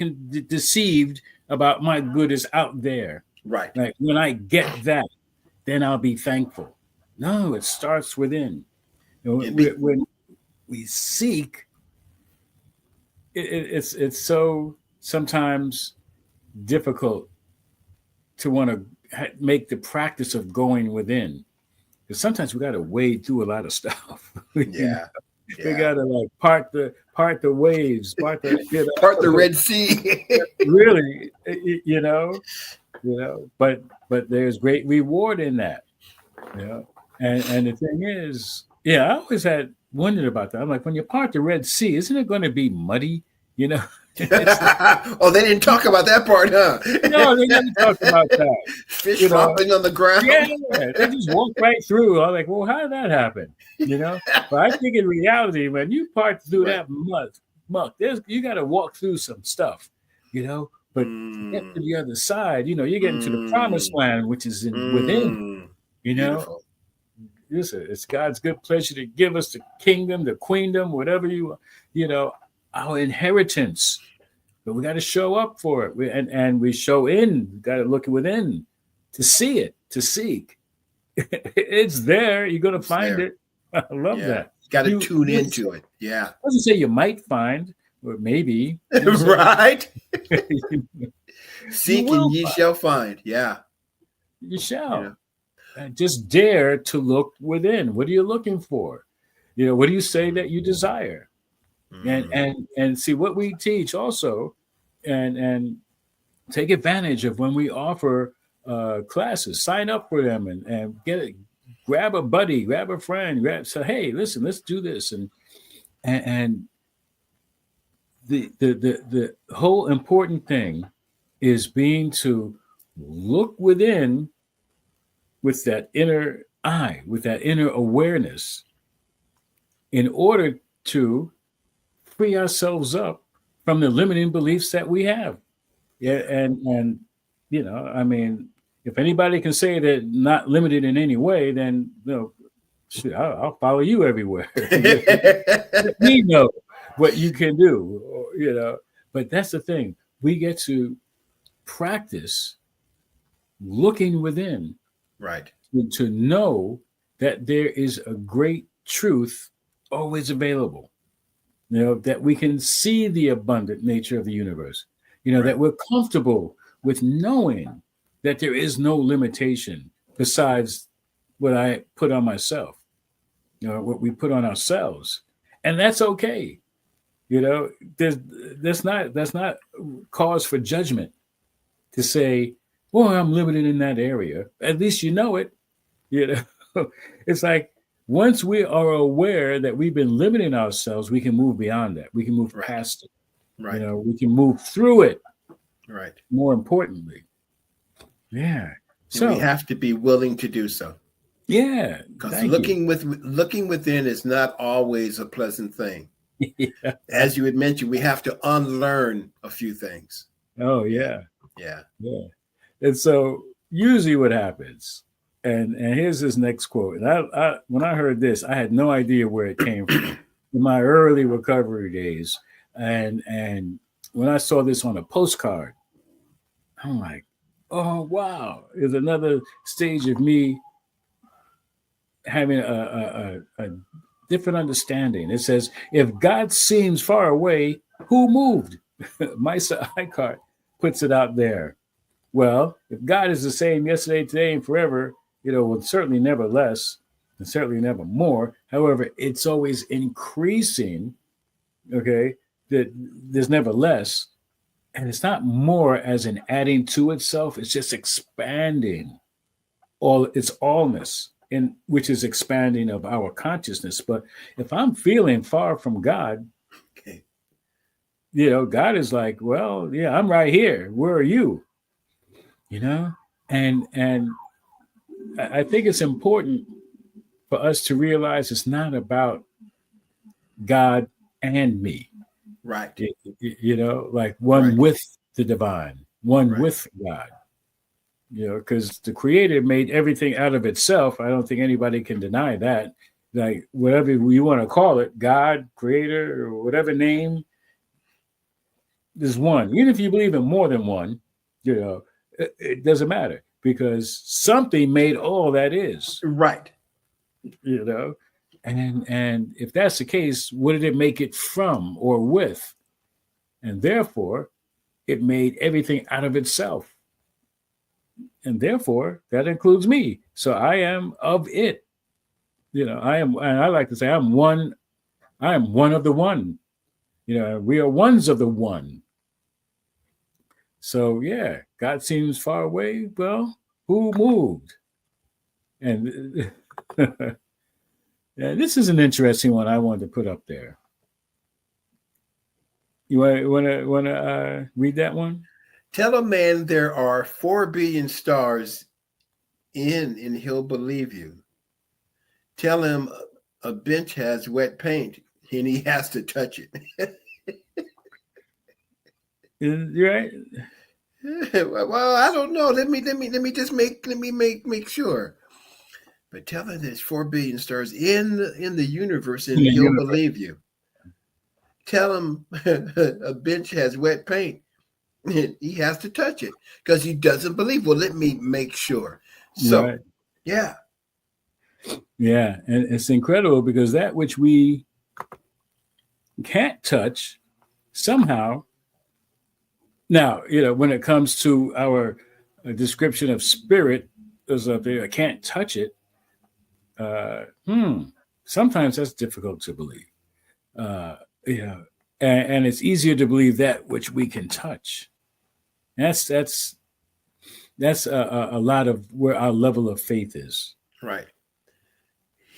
S1: deceived about my good is out there.
S2: Right.
S1: Like when I get that, then I'll be thankful. No, it starts within. When we seek, it's so sometimes difficult to want to make the practice of going within, because sometimes we got to wade through a lot of stuff.
S2: Yeah.
S1: We gotta like part the waves, part
S2: the Red Sea.
S1: Really, but there's great reward in that. And the thing is, I always had wondered about that. I'm like, when you part the Red Sea, isn't it going to be muddy?
S2: Oh, they didn't talk about that part, huh?
S1: No, they didn't talk about that.
S2: Fish flopping on the ground.
S1: Yeah, they just walked right through. I'm like, well, how did that happen? But I think in reality, when you part through that muck, you got to walk through some stuff, But to get to the other side, you get into the promised land, which is within.
S2: Beautiful.
S1: Listen, it's God's good pleasure to give us the kingdom, the queendom, whatever our inheritance. But we got to show up for it. And we show in, we got to look within to see it, to seek. It's there. You're going to find it. I love that.
S2: Got to tune into it. Yeah.
S1: I doesn't say you might find, or maybe.
S2: Right. Seek and ye shall find. Yeah.
S1: You shall. Yeah. And just dare to look within. What are you looking for? What do you say that you desire? And see what we teach also, and take advantage of when we offer classes. Sign up for them and get it. Grab a buddy, grab a friend, say, hey, listen, let's do this. And the whole important thing is being to look within with that inner eye, with that inner awareness, in order to free ourselves up from the limiting beliefs that we have. Yeah, and I mean, if anybody can say that not limited in any way, then shit, I'll follow you everywhere. Let me know what you can do. But that's the thing. We get to practice looking within,
S2: Right.
S1: to know that there is a great truth always available. That we can see the abundant nature of the universe.
S2: Right.
S1: That we're comfortable with knowing that there is no limitation besides what I put on myself, what we put on ourselves. And that's okay. That's not cause for judgment to say, well, I'm limited in that area. At least you know it. It's like, once we are aware that we've been limiting ourselves, we can move beyond that. We can move past it.
S2: Right.
S1: We can move through it.
S2: Right.
S1: More importantly. Yeah.
S2: So we have to be willing to do so.
S1: Yeah.
S2: Because looking within is not always a pleasant thing.
S1: Yeah.
S2: As you had mentioned, we have to unlearn a few things.
S1: Oh, yeah.
S2: Yeah.
S1: And so usually what happens, and here's this next quote. And I when I heard this, I had no idea where it came from in my early recovery days. And when I saw this on a postcard, I'm like, oh, wow. There's another stage of me having a different understanding. It says, if God seems far away, who moved? Misa Icart puts it out there. Well, if God is the same yesterday, today, and forever, well, certainly never less, and certainly never more. However, it's always increasing. Okay, that there's never less, and it's not more as in adding to itself. It's just expanding its allness, which is expanding of our consciousness. But if I'm feeling far from God,
S2: okay,
S1: God is like, well, yeah, I'm right here. Where are you? And I think it's important for us to realize it's not about God and me.
S2: Right.
S1: Like one with the divine, one with God. Because the Creator made everything out of itself. I don't think anybody can deny that. Like, whatever you want to call it, God, Creator, or whatever name, there's one. Even if you believe in more than one, it doesn't matter, because something made all that is.
S2: Right.
S1: And if that's the case, what did it make it from or with? And therefore, it made everything out of itself. And therefore, that includes me. So I am of it. I am, and I like to say, I am one of the one. We are ones of the one. So yeah, God seems far away. Well, who moved? And this is an interesting one I wanted to put up there. You want to read that one?
S2: Tell a man there are 4 billion stars and he'll believe you. Tell him a bench has wet paint and he has to touch it.
S1: You're right.
S2: Well, I don't know. Let me make sure. But tell him there's 4 billion stars in the universe and he'll believe you. Tell him a bench has wet paint. He has to touch it because he doesn't believe. Well, let me make sure. So, yeah.
S1: And it's incredible because that which we can't touch somehow. Now, when it comes to our description of spirit, there's up there, I can't touch it. Sometimes that's difficult to believe. And it's easier to believe that which we can touch. That's a lot of where our level of faith is.
S2: Right.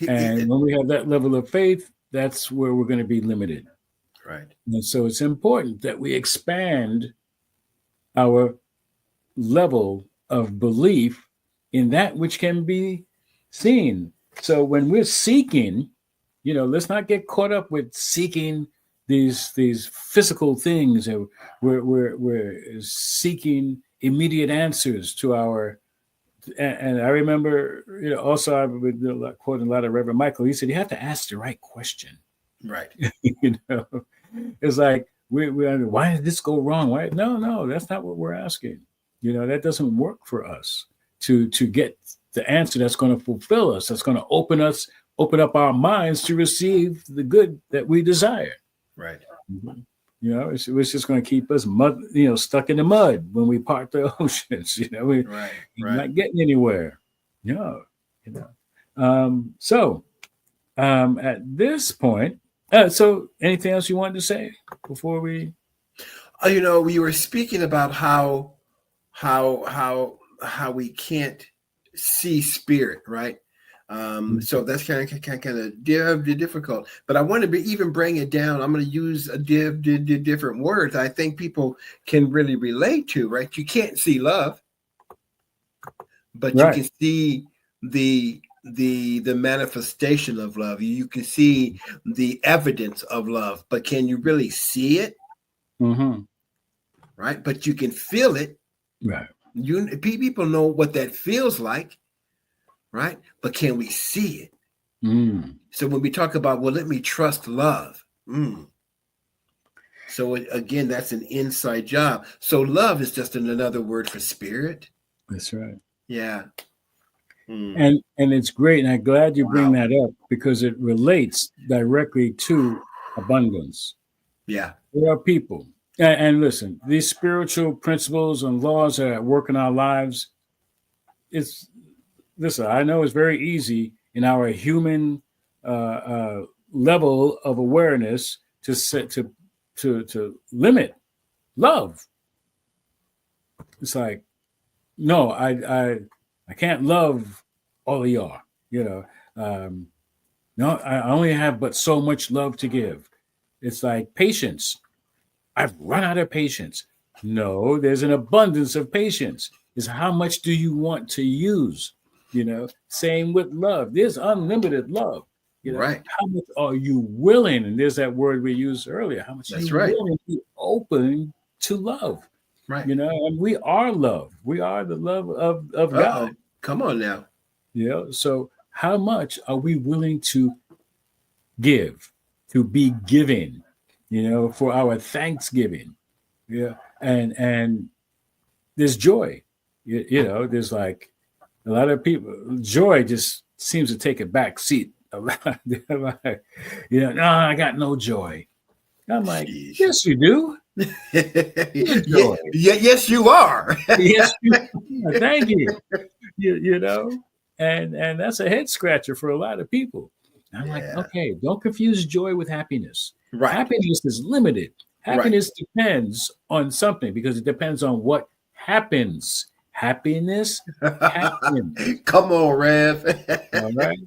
S1: And when we have that level of faith, that's where we're going to be limited.
S2: Right.
S1: And so it's important that we expand our level of belief in that which can be seen. So when we're seeking, let's not get caught up with seeking these physical things. We're seeking immediate answers to our. And I remember, also I would quoting a lot of Reverend Michael. He said you have to ask the right question.
S2: Right.
S1: It's like we why did this go wrong? Why? No, that's not what we're asking. That doesn't work for us to get the answer that's going to fulfill us. That's going to open up our minds to receive the good that we desire.
S2: Right.
S1: Mm-hmm. It's just going to keep us stuck in the mud when we part the oceans. We're not getting anywhere. So at this point, so anything else you wanted to say before we?
S2: We were speaking about how we can't see spirit, right? So that's kind of difficult. But I want to even bring it down. I'm going to use different words I think people can really relate to, right? You can't see love, but you can see the manifestation of love. You can see the evidence of love, but can you really see it?
S1: Mm-hmm.
S2: Right? But you can feel it.
S1: Right.
S2: People know what that feels like. Right? But can we see it? So when we talk about, let me trust love. So again, that's an inside job. So love is just another word for spirit.
S1: That's right.
S2: Yeah.
S1: And it's great. And I'm glad you bring that up because it relates directly to abundance.
S2: Yeah.
S1: There are people. And listen, these spiritual principles and laws that are at work in our lives, listen, I know it's very easy in our human level of awareness to limit love. It's like, no, I can't love all of y'all. No, I only have but so much love to give. It's like patience. I've run out of patience. No, there's an abundance of patience. It's how much do you want to use? Same with love. There's unlimited love.
S2: Right.
S1: How much are you willing? And there's that word we used earlier. How much are you willing to be open to love?
S2: Right.
S1: And we are love. We are the love of God.
S2: Come on now.
S1: So how much are we willing to give, to be giving, for our Thanksgiving? Yeah. And there's joy. There's like a lot of people, joy just seems to take a back seat. No, I got no joy. I'm like, yes, you do.
S2: Yes, you are.
S1: Yes, you are. Thank you. And that's a head scratcher for a lot of people. And I'm like, okay, don't confuse joy with happiness.
S2: Right.
S1: Happiness is limited. Happiness depends on something because it depends on what happens. Happiness happens.
S2: Come on, Rev.
S1: All right.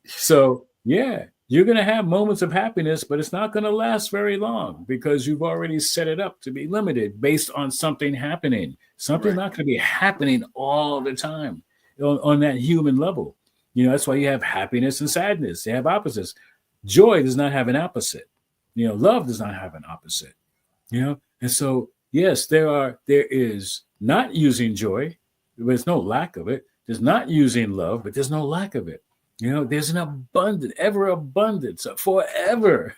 S1: So, yeah, you're going to have moments of happiness, but it's not going to last very long because you've already set it up to be limited based on something happening. Something's not going to be happening all the time on that human level. That's why you have happiness and sadness. They have opposites. Joy does not have an opposite. Love does not have an opposite. And so, yes, there is not using joy. There's no lack of it. There's not using love, but there's no lack of it. There's an abundant, ever abundance, forever,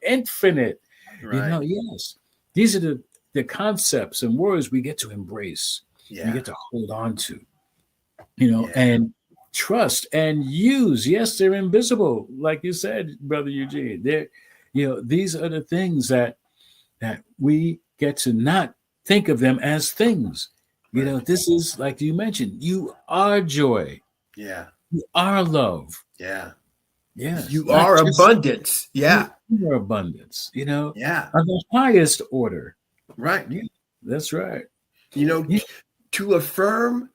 S1: infinite.
S2: Right.
S1: Yes. These are the concepts and words we get to embrace.
S2: Yeah.
S1: We get to hold on to, and trust and use. Yes, they're invisible. Like you said, Brother Eugene, these are the things that we get to not think of them as things. This is like you mentioned, you are joy.
S2: Yeah.
S1: You are love.
S2: Yeah.
S1: Yes.
S2: You are abundance. Yeah.
S1: You are abundance,
S2: Yeah.
S1: On the highest order.
S2: Right.
S1: Yeah, that's right.
S2: To affirm,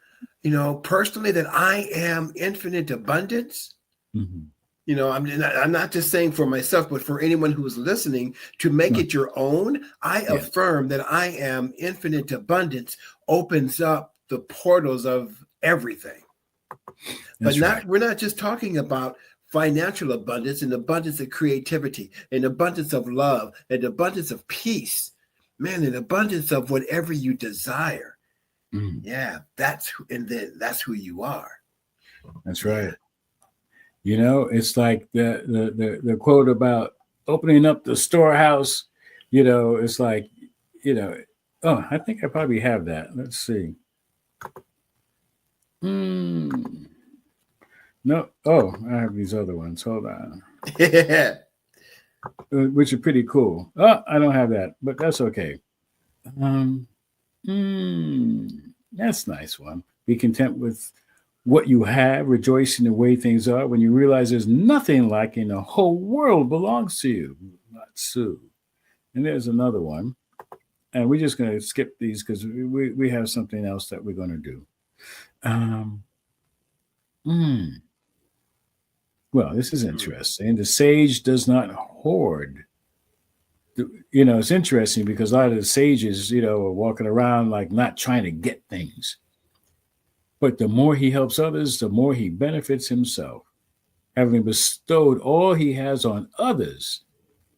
S2: personally that I am infinite abundance.
S1: Mm-hmm.
S2: I'm not just saying for myself, but for anyone who is listening to make it your own. I affirm that I am infinite abundance opens up the portals of everything.
S1: That's right.
S2: We're not just talking about financial abundance and abundance of creativity and abundance of love and abundance of peace. Man, an abundance of whatever you desire. Yeah, that's who you are.
S1: That's right. You know, it's like the quote about opening up the storehouse. You know, it's like, you know, oh, I think I probably have that. Let's see. No. Oh, I have these other ones. Hold on.
S2: Yeah.
S1: Which are pretty cool. Oh, I don't have that, but that's okay. Um, that's a nice one. Be content with what you have, rejoice in the way things are. When you realize there's nothing like in the whole world belongs to you. Not Sue. And there's another one. And we're just going to skip these because we have something else that we're going to do. Well, this is interesting. The sage does not hoard. You know, it's interesting because a lot of the sages, you know, are walking around like not trying to get things. But the more he helps others, the more he benefits himself. Having bestowed all he has on others,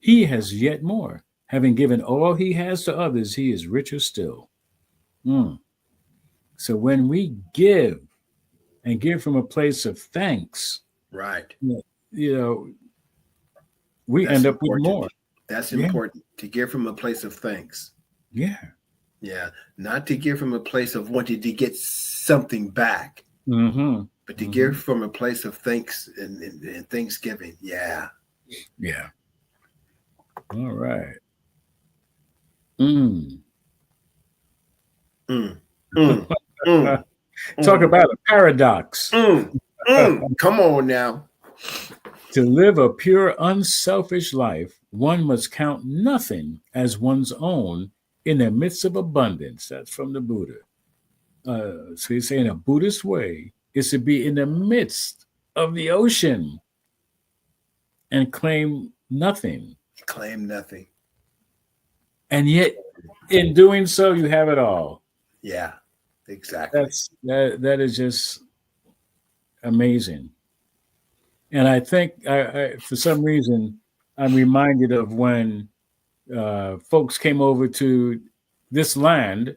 S1: he has yet more. Having given all he has to others, he is richer still. So when we give and give from a place of thanks,
S2: right,
S1: you know, we end up with more.
S2: That's important, to give from a place of thanks.
S1: Yeah.
S2: Yeah. Not to give from a place of wanting to get something back, but to give from a place of thanks and thanksgiving. Yeah.
S1: Yeah. All right. Talk about a paradox.
S2: Come on now.
S1: To live a pure, unselfish life, one must count nothing as one's own in the midst of abundance. That's from the Buddha. So he's saying a Buddhist way is to be in the midst of the ocean and claim nothing.
S2: Claim nothing.
S1: And yet, in doing so, you have it all.
S2: Yeah, exactly.
S1: That is just amazing. And I think, I for some reason, I'm reminded of when folks came over to this land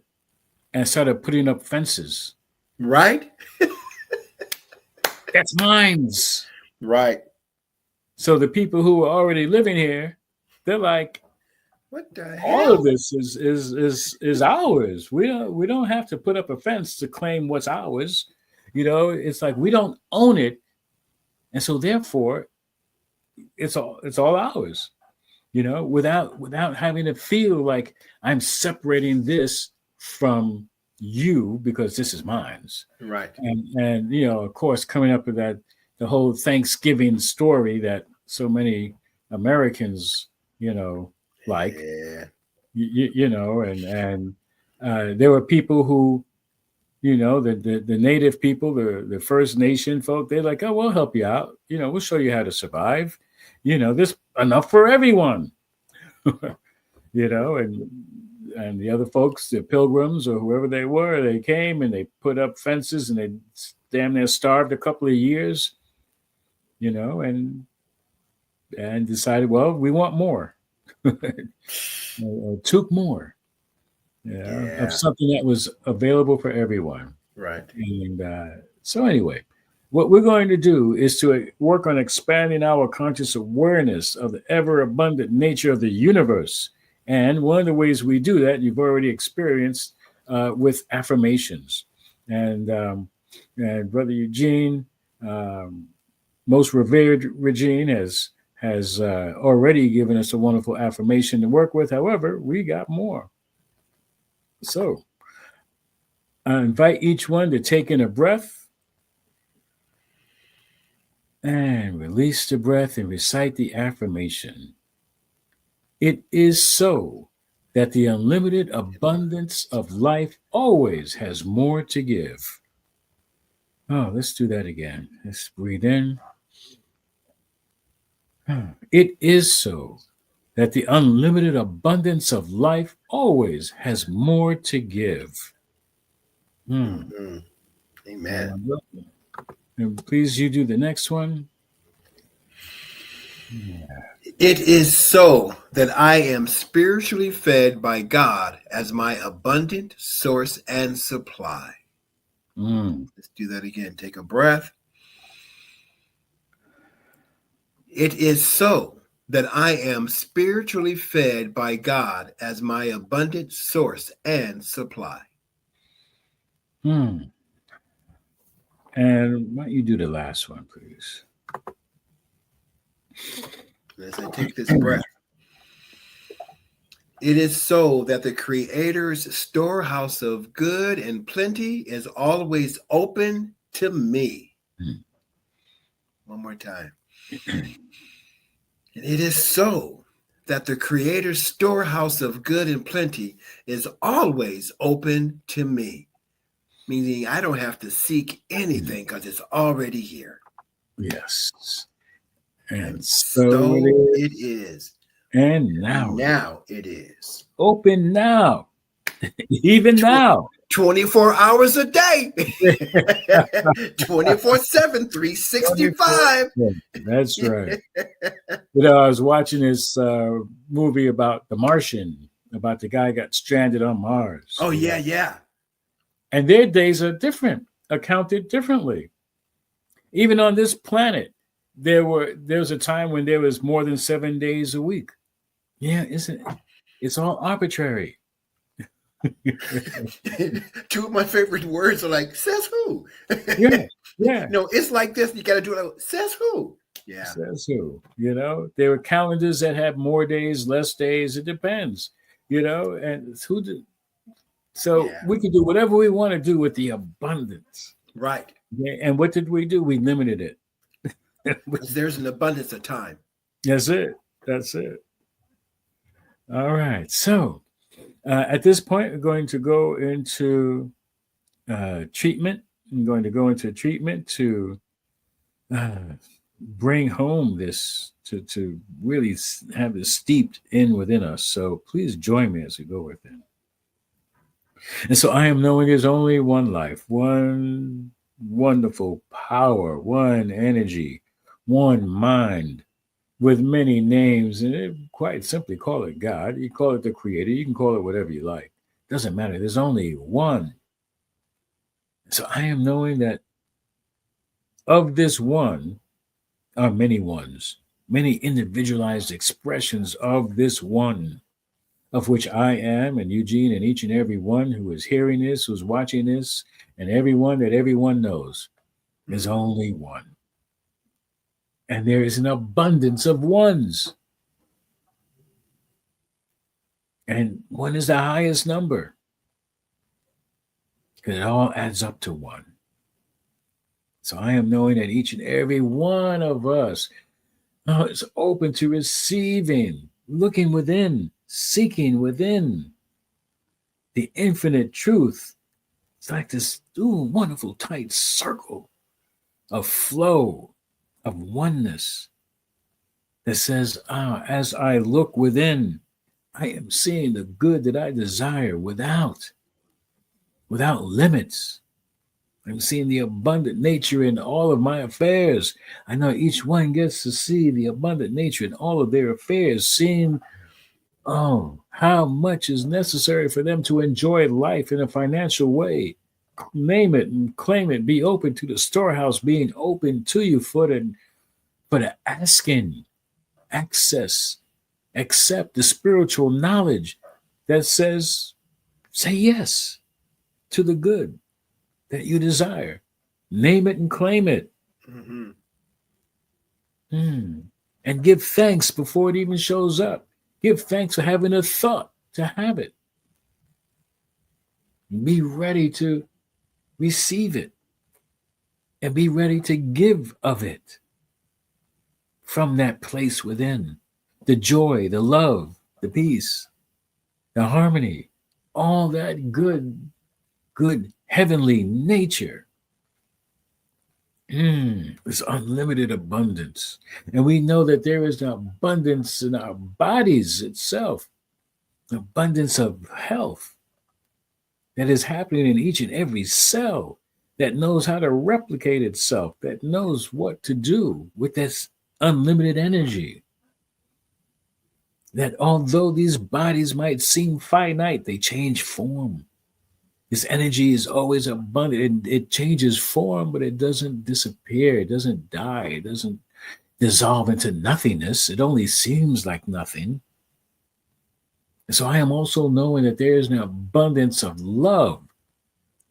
S1: and started putting up fences.
S2: Right?
S1: That's mines.
S2: Right.
S1: So the people who were already living here, they're like,
S2: what the hell?
S1: All of this is ours. We don't have to put up a fence to claim what's ours. You know, it's like we don't own it. And so therefore it's all ours. You know, without having to feel like I'm separating this from you because this is mine's.
S2: Right.
S1: And you know, of course, coming up with the whole Thanksgiving story that so many Americans, you know, like, you know, and there were people who, you know, the native people, the First Nation folk, they're like, oh, we'll help you out. You know, we'll show you how to survive. You know, there's enough for everyone. You know, and the other folks, the pilgrims or whoever they were, they came and they put up fences and they damn near starved a couple of years, you know, and decided, well, we want more. Took more, of something that was available for everyone.
S2: Right.
S1: And so anyway, what we're going to do is to work on expanding our conscious awareness of the ever abundant nature of the universe. And one of the ways we do that, you've already experienced with affirmations. And Brother Eugene, most revered Eugene, has already given us a wonderful affirmation to work with. However, we got more. So I invite each one to take in a breath and release the breath and recite the affirmation. It is so that the unlimited abundance of life always has more to give. Oh, let's do that again. Let's breathe in. It is so that the unlimited abundance of life always has more to give. Hmm.
S2: Mhm. Amen.
S1: Uh, and please, you do the next one. Yeah.
S2: It is so that I am spiritually fed by God as my abundant source and supply.
S1: Mm.
S2: Let's do that again. Take a breath. It is so that I am spiritually fed by God as my abundant source and supply.
S1: Hmm. And why don't you do the last one, please?
S2: As I take this breath, it is so that the Creator's storehouse of good and plenty is always open to me. One more time. It is so that the Creator's storehouse of good and plenty is always open to me, meaning I don't have to seek anything because it's already here.
S1: Yes. And
S2: And
S1: so it
S2: so it
S1: is.
S2: is.
S1: And
S2: And
S1: now it is.
S2: now it is.
S1: Open now. Even
S2: Tw-
S1: now.
S2: 24 hours a day, 24/7,
S1: 24.
S2: 365.
S1: That's right. You know, I was watching this movie about the Martian, about the guy got stranded on Mars.
S2: Oh,
S1: You
S2: yeah,
S1: know,
S2: yeah.
S1: and their days are different, accounted differently. Even on this planet, there was a time when there was more than 7 days a week. Yeah, isn't it? It's all arbitrary.
S2: Two of my favorite words are like, says who?
S1: Yeah, yeah.
S2: No, it's like this. You got to do it like, says who? Yeah.
S1: Says who? You know, there were calendars that have more days, less days. It depends. You know, and who did, so
S2: Yeah.
S1: we can do whatever we want to do with the abundance.
S2: Right.
S1: Yeah, and what did we do? We limited it.
S2: Because there's an abundance of time.
S1: That's it. That's it. All right. So at this point, we're going to go into treatment. I'm going to go into treatment to uh, bring home this, to really have this steeped in within us. So please join me as we go within. And so I am knowing there's only one life, one wonderful power, one energy, one mind with many names. And quite simply call it God. You call it the creator. You can call it whatever you like. Doesn't matter. There's only one. So I am knowing that of this one are many ones, many individualized expressions of this one, of which I am, and Eugene, and each and every one who is hearing this, who's watching this, and everyone that everyone knows. There's only one. And there is an abundance of ones. And one is the highest number because it all adds up to one. So I am knowing that each and every one of us is open to receiving, looking within, seeking within the infinite truth. It's like this wonderful tight circle of flow, of oneness that says, as I look within, I am seeing the good that I desire without limits. I'm seeing the abundant nature in all of my affairs. I know each one gets to see the abundant nature in all of their affairs, seeing, how much is necessary for them to enjoy life in a financial way. Name it and claim it. Be open to the storehouse being open to you for the asking, access, accept the spiritual knowledge that says, say yes to the good that you desire. Name it and claim it.
S2: Mm-hmm.
S1: And give thanks before it even shows up. Give thanks for having a thought to have it. Be ready to receive it and be ready to give of it from that place within. The joy, the love, the peace, the harmony, all that good heavenly nature. It's unlimited abundance. And we know that there is an abundance in our bodies itself, abundance of health. that is happening in each and every cell, that knows how to replicate itself, that knows what to do with this unlimited energy. That although these bodies might seem finite, they change form. This energy is always abundant. It changes form, but it doesn't disappear. It doesn't die. It doesn't dissolve into nothingness. It only seems like nothing. And so I am also knowing that there is an abundance of love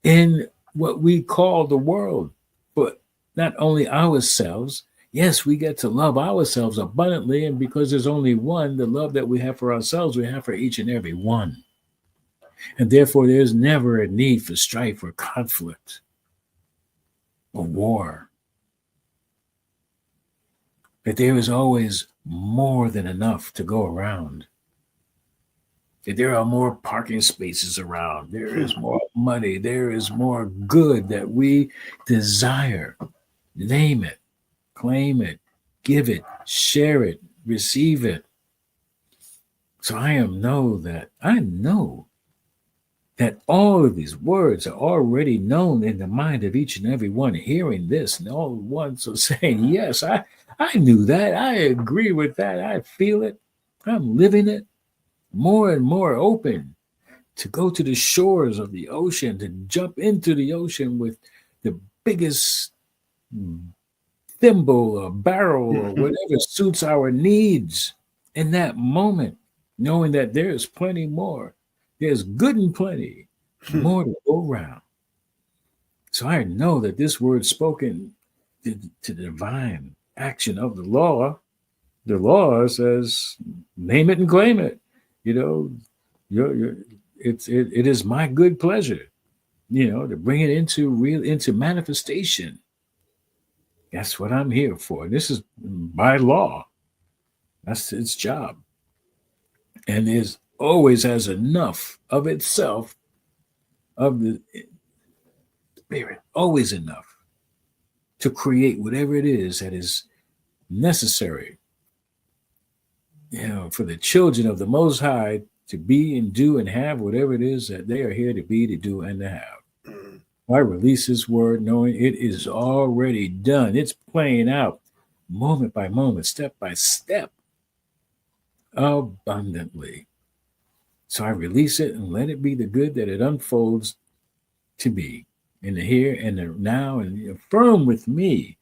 S1: in what we call the world, but not only ourselves. Yes, we get to love ourselves abundantly, and because there's only one, the love that we have for ourselves, we have for each and every one. And therefore, there's never a need for strife or conflict or war. That there is always more than enough to go around. That there are more parking spaces around. There is more money. There is more good that we desire. Name it, claim it, give it, share it, receive it. So I know that all of these words are already known in the mind of each and every one hearing this, and all ones are saying, yes, I knew that. I agree with that. I feel it. I'm living it. More and more open to go to the shores of the ocean, to jump into the ocean with the biggest thimble or barrel or whatever suits our needs in that moment, knowing that there's plenty more. There's good and plenty more to go around. So I know that this word spoken to the divine action of the law says, name it and claim it. You know, it is my good pleasure, to bring it into manifestation. That's what I'm here for. This is by law. That's its job. And it always has enough of itself, of the spirit, always enough to create whatever it is that is necessary, for the children of the Most High to be and do and have whatever it is that they are here to be, to do, and to have. I release this word knowing it is already done. It's playing out moment by moment, step by step, abundantly. So I release it and let it be the good that it unfolds to be in the here and the now, and affirm with me,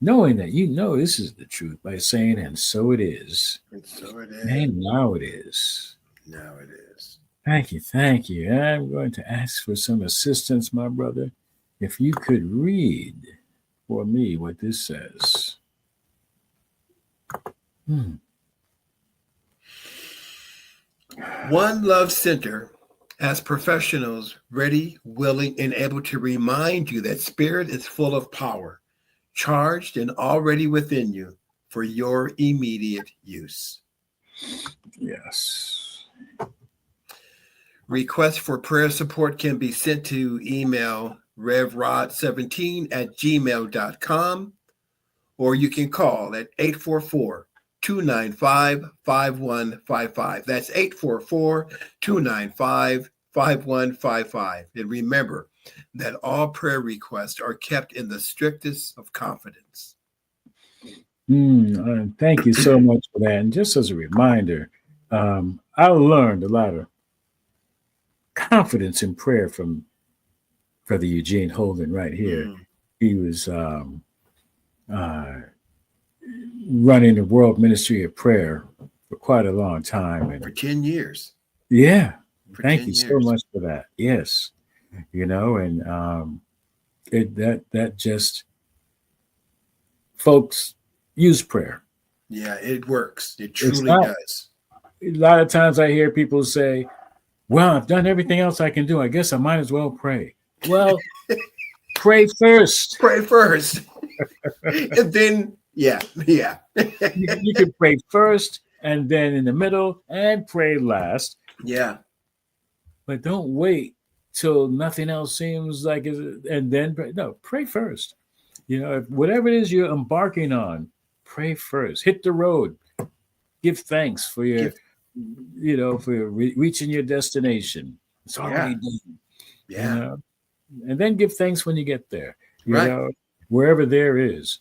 S1: knowing that this is the truth by saying, and so it is.
S2: And so it is.
S1: And now it is.
S2: Now it is.
S1: Thank you. Thank you. I'm going to ask for some assistance, my brother. If you could read for me what this says.
S2: One Love Center has professionals ready, willing, and able to remind you that spirit is full of power, charged and already within you for your immediate use.
S1: Yes.
S2: Requests for prayer support can be sent to email revrod17@gmail.com, or you can call at 844-295-5155. That's 844-295-5155. And remember that all prayer requests are kept in the strictest of confidence.
S1: Thank you so much for that. And just as a reminder, I learned a lot of confidence in prayer from Brother Eugene Holden right here. He was running the World Ministry of Prayer for quite a long time. And
S2: for 10 years.
S1: Yeah. Thank you so much for that. Yes. And that just, folks, use prayer.
S2: Yeah, it works. It truly does.
S1: A lot of times I hear people say, well, I've done everything else I can do. I guess I might as well pray. Well, pray first.
S2: Pray first. And then, yeah.
S1: You can pray first and then in the middle and pray last.
S2: Yeah.
S1: But don't wait till nothing else seems like it, and then pray. No, pray first. If whatever it is you're embarking on, pray first. Hit the road. Give thanks for your, reaching your destination. It's already done. you
S2: Yeah.
S1: know, and then give thanks when you get there,
S2: Right.
S1: wherever there is,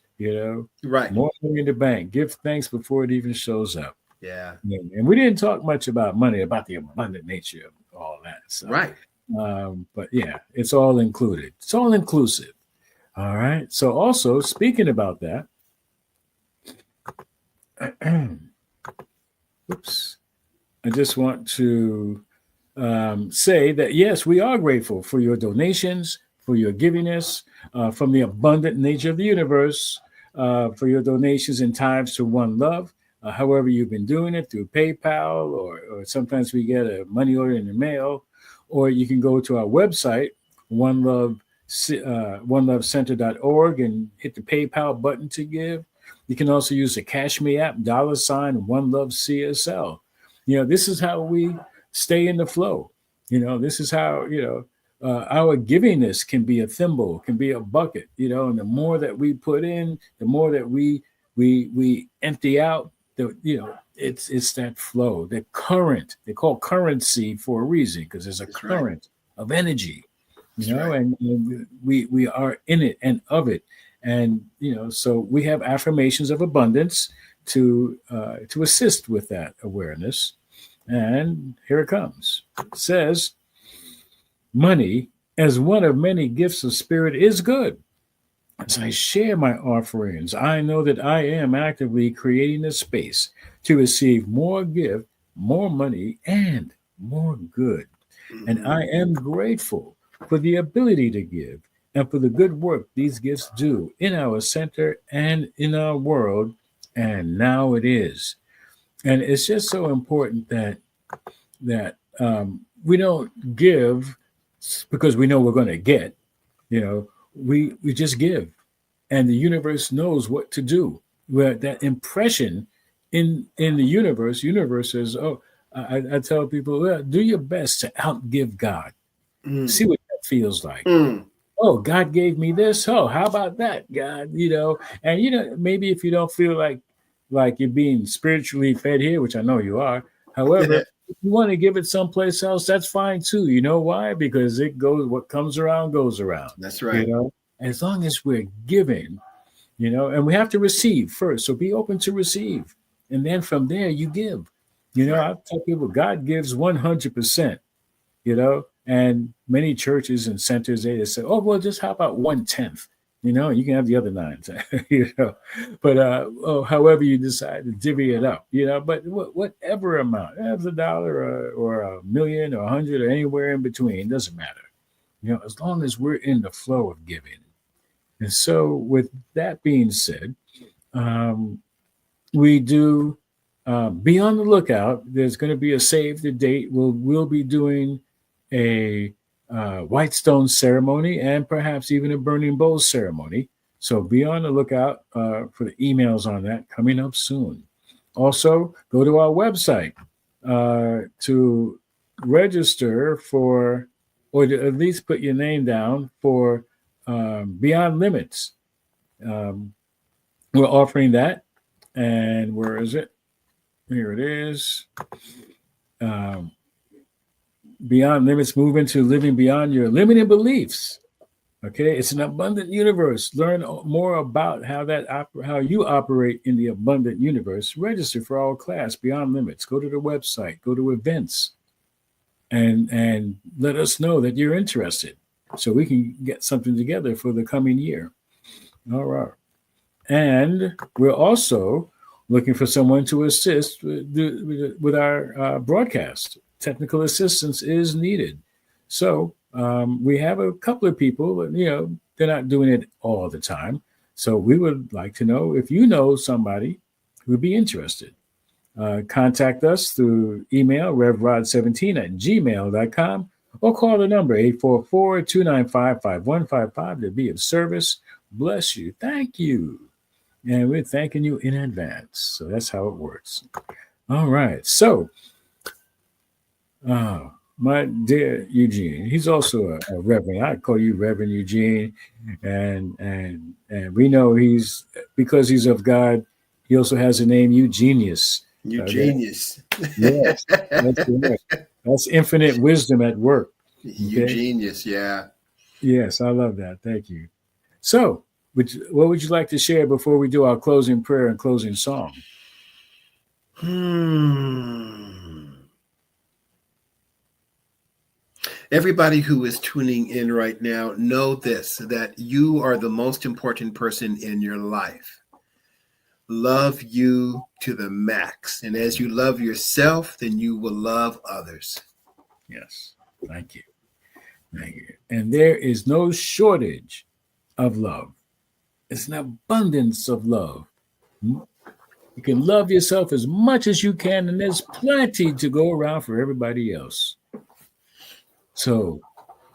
S2: Right.
S1: more money in the bank. Give thanks before it even shows up.
S2: Yeah.
S1: And we didn't talk much about money, about the abundant nature of all that. So,
S2: Right.
S1: but yeah, it's all included. It's all inclusive. All right. So, also speaking about that, oops, I just want to say that yes, we are grateful for your donations, for your givingness, from the abundant nature of the universe, for your donations and tithes to One Love. However, you've been doing it through PayPal, or sometimes we get a money order in the mail, or you can go to our website, One Love, onelovecenter.org, and hit the PayPal button to give. You can also use the Cash Me app, $ One Love CSL. This is how we stay in the flow. This is how, our givingness can be a thimble, can be a bucket, and the more that we put in, the more that we empty out, it's that flow, that current. They call currency for a reason, because there's a
S2: That's right.
S1: current of energy,
S2: That's right.
S1: and we are in it and of it. And, so we have affirmations of abundance to assist with that awareness. And here it comes. It says, money, as one of many gifts of spirit, is good. As I share my offerings, I know that I am actively creating a space to receive more gift, more money, and more good. And I am grateful for the ability to give and for the good work these gifts do in our center and in our world. And now it is. And it's just so important that we don't give because we know we're going to get. We just give, and the universe knows what to do. Where that impression in the universe says, "Oh, I tell people, well, do your best to outgive God.
S2: Mm.
S1: See what that feels like."
S2: Mm.
S1: Oh, God gave me this. Oh, how about that, God? And maybe if you don't feel like you're being spiritually fed here, which I know you are. However, if you want to give it someplace else, that's fine too. You know why? Because what comes around goes around.
S2: That's right.
S1: As long as we're giving, and we have to receive first. So be open to receive. And then from there you give.
S2: Right.
S1: I tell people God gives 100%, and many churches and centers, they just say, oh, well, just how about 1/10? You can have the other 9, but however you decide to divvy it up, but whatever amount, if $1 or $1 million or 100 or anywhere in between, doesn't matter, as long as we're in the flow of giving. And so with that being said, we do be on the lookout. There's going to be a save the date. We'll be doing a white stone ceremony and perhaps even a burning bowl ceremony. So be on the lookout for the emails on that coming up soon. Also, go to our website to register for, or to at least put your name down for Beyond Limits. We're offering that. And where is it? Here it is. Beyond Limits, move into living beyond your limiting beliefs. Okay, it's an abundant universe. Learn more about how you operate in the abundant universe. Register for our class, Beyond Limits. Go to the website, go to events, and let us know that you're interested, so we can get something together for the coming year. All right, and we're also looking for someone to assist with our broadcast. Technical assistance is needed. So we have a couple of people, they're not doing it all the time. So we would like to know if you know somebody who would be interested. Contact us through email, revrod17@gmail.com, or call the number 844-295-5155 to be of service. Bless you. Thank you. And we're thanking you in advance. So that's how it works. All right. So, my dear Eugene, he's also a reverend. I call you Reverend Eugene, and we know because he's of God. He also has a name, Eugenius.
S2: You genius.
S1: Yes, that's right. That's infinite wisdom at work.
S2: You
S1: Okay.
S2: genius. Yeah.
S1: Yes, I love that. Thank you. So, what would you like to share before we do our closing prayer and closing song?
S2: Everybody who is tuning in right now, know this, that you are the most important person in your life. Love you to the max. And as you love yourself, then you will love others.
S1: Yes. Thank you. Thank you. And there is no shortage of love. It's an abundance of love. You can love yourself as much as you can, and there's plenty to go around for everybody else. So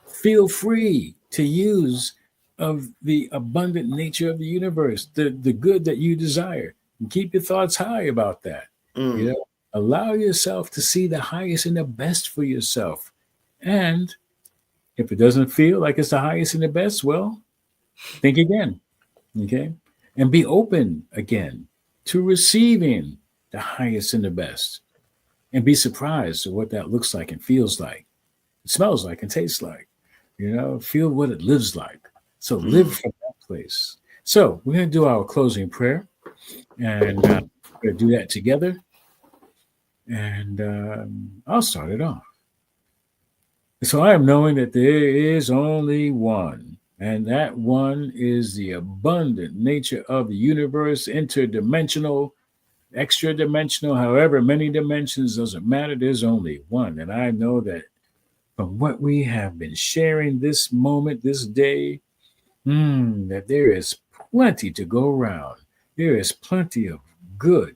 S1: feel free to use of the abundant nature of the universe, the good that you desire, and keep your thoughts high about that. You know, allow yourself to see the highest and the best for yourself. And if it doesn't feel like it's the highest and the best, well, think again. Okay. And be open again to receiving the highest and the best. And be surprised at what that looks like and feels like, it smells like and tastes like. Feel what it lives like. So live from that place. So we're going to do our closing prayer, and we're going to do that together. And I'll start it off. So I am knowing that there is only one, and that one is the abundant nature of the universe, interdimensional, extra dimensional, however many dimensions, doesn't matter. There's only one. And I know that from what we have been sharing this moment, this day, that there is plenty to go around. There is plenty of good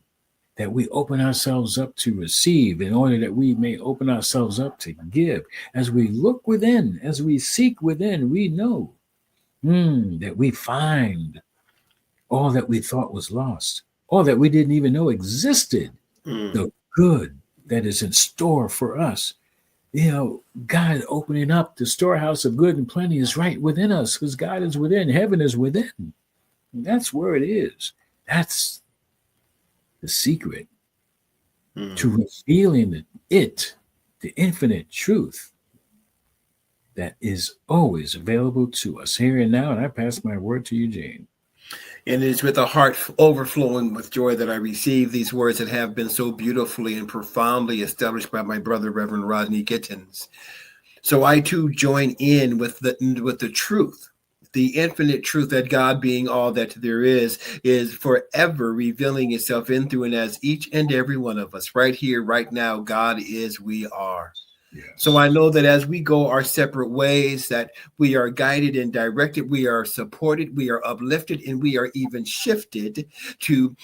S1: that we open ourselves up to receive, in order that we may open ourselves up to give. As we look within, as we seek within, we know that we find all that we thought was lost, all that we didn't even know existed, the good that is in store for us. God opening up the storehouse of good and plenty is right within us, because God is within, heaven is within. And that's where it is. That's the secret to revealing the infinite truth that is always available to us here and now. And I pass my word to Eugene.
S2: And it is with a heart overflowing with joy that I receive these words that have been so beautifully and profoundly established by my brother, Reverend Rodney Gittens. So I too join in with the truth, the infinite truth that God, being all that there is forever revealing itself in, through, and as each and every one of us right here, right now. God is, we are. Yes. So I know that as we go our separate ways, that we are guided and directed, we are supported, we are uplifted, and we are even shifted to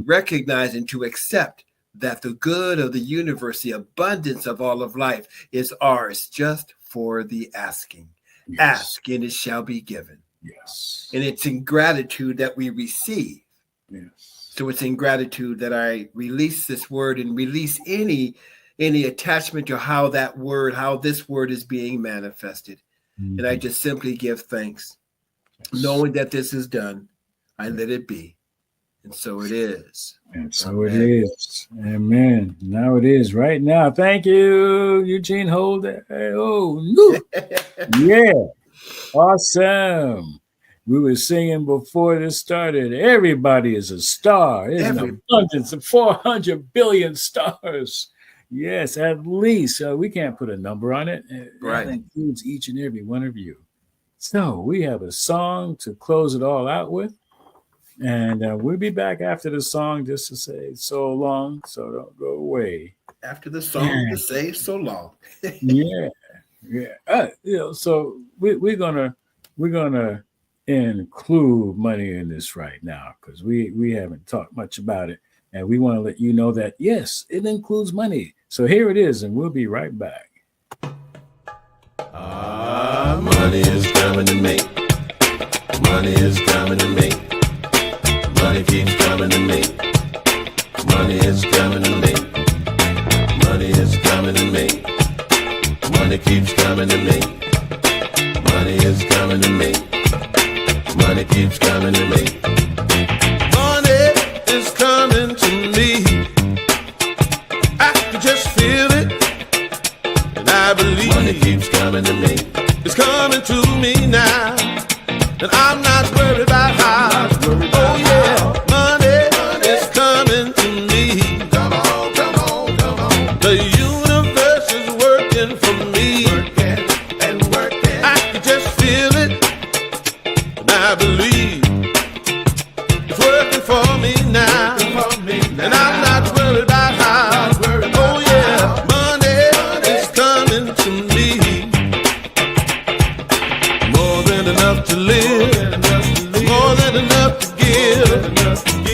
S2: recognize and to accept that the good of the universe, the abundance of all of life, is ours just for the asking. Yes. Ask and it shall be given.
S1: Yes.
S2: And it's in gratitude that we receive.
S1: Yes.
S2: So it's in gratitude that I release this word and release any attachment to how this word is being manifested. And I just simply give thanks. Yes. Knowing that this is done, I let it be. And so it is.
S1: And so it is. Amen. Now it is right now. Thank you, Eugene Holden. Oh, no. Yeah. Awesome. We were singing before this started. Everybody is a star. There's an abundance of 400 billion stars. Yes, at least. We can't put a number on it.
S2: Right.
S1: That includes each and every one of you. So we have a song to close it all out with. And we'll be back after the song just to say so long, so don't go away.
S2: After the song to say so long.
S1: Yeah. So we're gonna include money in this right now, because we haven't talked much about it, and we want to let you know that yes, it includes money. So here it is, and we'll be right back.
S3: Money is coming to me. Money is coming to me. Money keeps coming to me. Money is coming to me. Money is coming to me. Money keeps coming to me. Money is coming to me. Money keeps coming to me. Money is coming to me. I can just feel it, and I believe. Money keeps coming. coming to me. It's coming to me now. And I'm not worried about how. Oh yeah, money is coming to me. Come on, come on, come on. The universe is working for me. Working and working. I can just feel it, and I believe it's working for me now. And I'm not worried about how. Oh yeah, money is coming to me. More than enough to live, more than enough to give,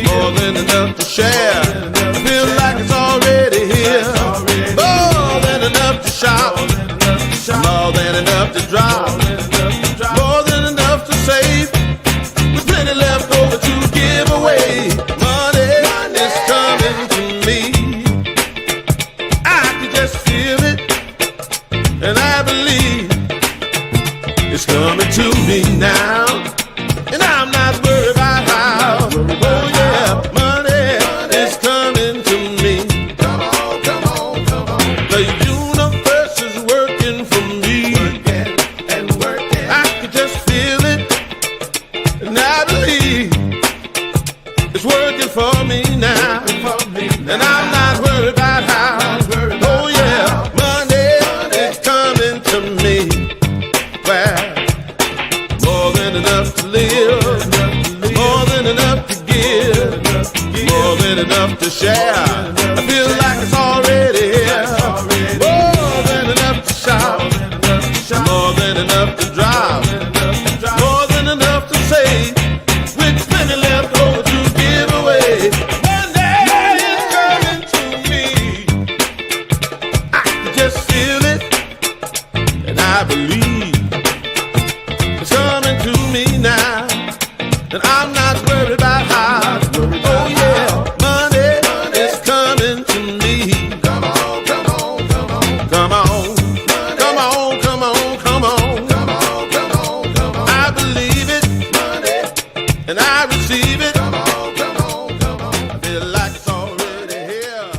S3: more than enough to share. I feel like it's already here. More than enough to shop, more than enough to drop, more than enough to save, with plenty left over to give away. Money is coming to me. I can just feel it, and I believe it's coming to me now, and I'm not worried about how. Oh yeah, money is coming to me. Come on, come on, come on. The universe is working for me. Working and working. I can just feel it, and I believe it's working for me now, and I'm not worried about how. Oh yeah, money is coming to me. Well, more than enough to live, more than enough to give, more than enough to share. I feel like it's already here. More than enough to shop, more than enough to drop, more than enough to save, with plenty left over to give away. Money is coming to me. I can just feel it, and I believe it's coming to me now, and I'm not worried about how. Oh yeah, money is coming to me. Come on, come on, come on, come on, come on, come on, come on, come on, come on, come on. I believe it, and I receive it. Come on, come on, come on. I feel like it's already here.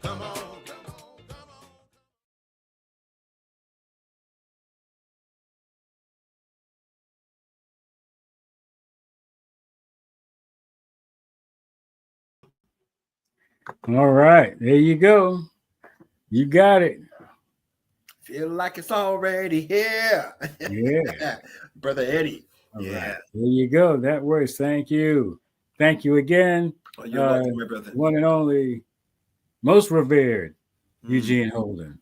S3: Come on, come on, come on.
S1: All right, there you go. You got it.
S2: Feel like it's already here.
S1: Yeah.
S2: Brother Eddie.
S1: All
S2: Yeah.
S1: right. There you go. That works. Thank you. Thank you again.
S2: Oh, you're welcome, my brother.
S1: One and only, most revered,
S2: Mhm.
S1: Eugene Holden.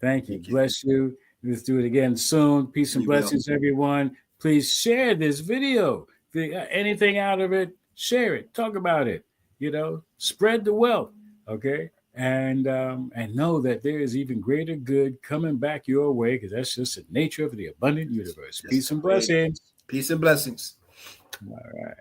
S1: Thank you.
S2: Thank you.
S1: Bless you. Let's do it again soon. Peace and
S2: We will.
S1: blessings, everyone. Please share this video. If you got anything out of it, share it. Talk about it. Spread the wealth. Okay. And know that there is even greater good coming back your way, because that's just the nature of the abundant universe.
S2: Yes,
S1: Peace and
S2: great.
S1: blessings.
S2: Peace and blessings.
S1: All right.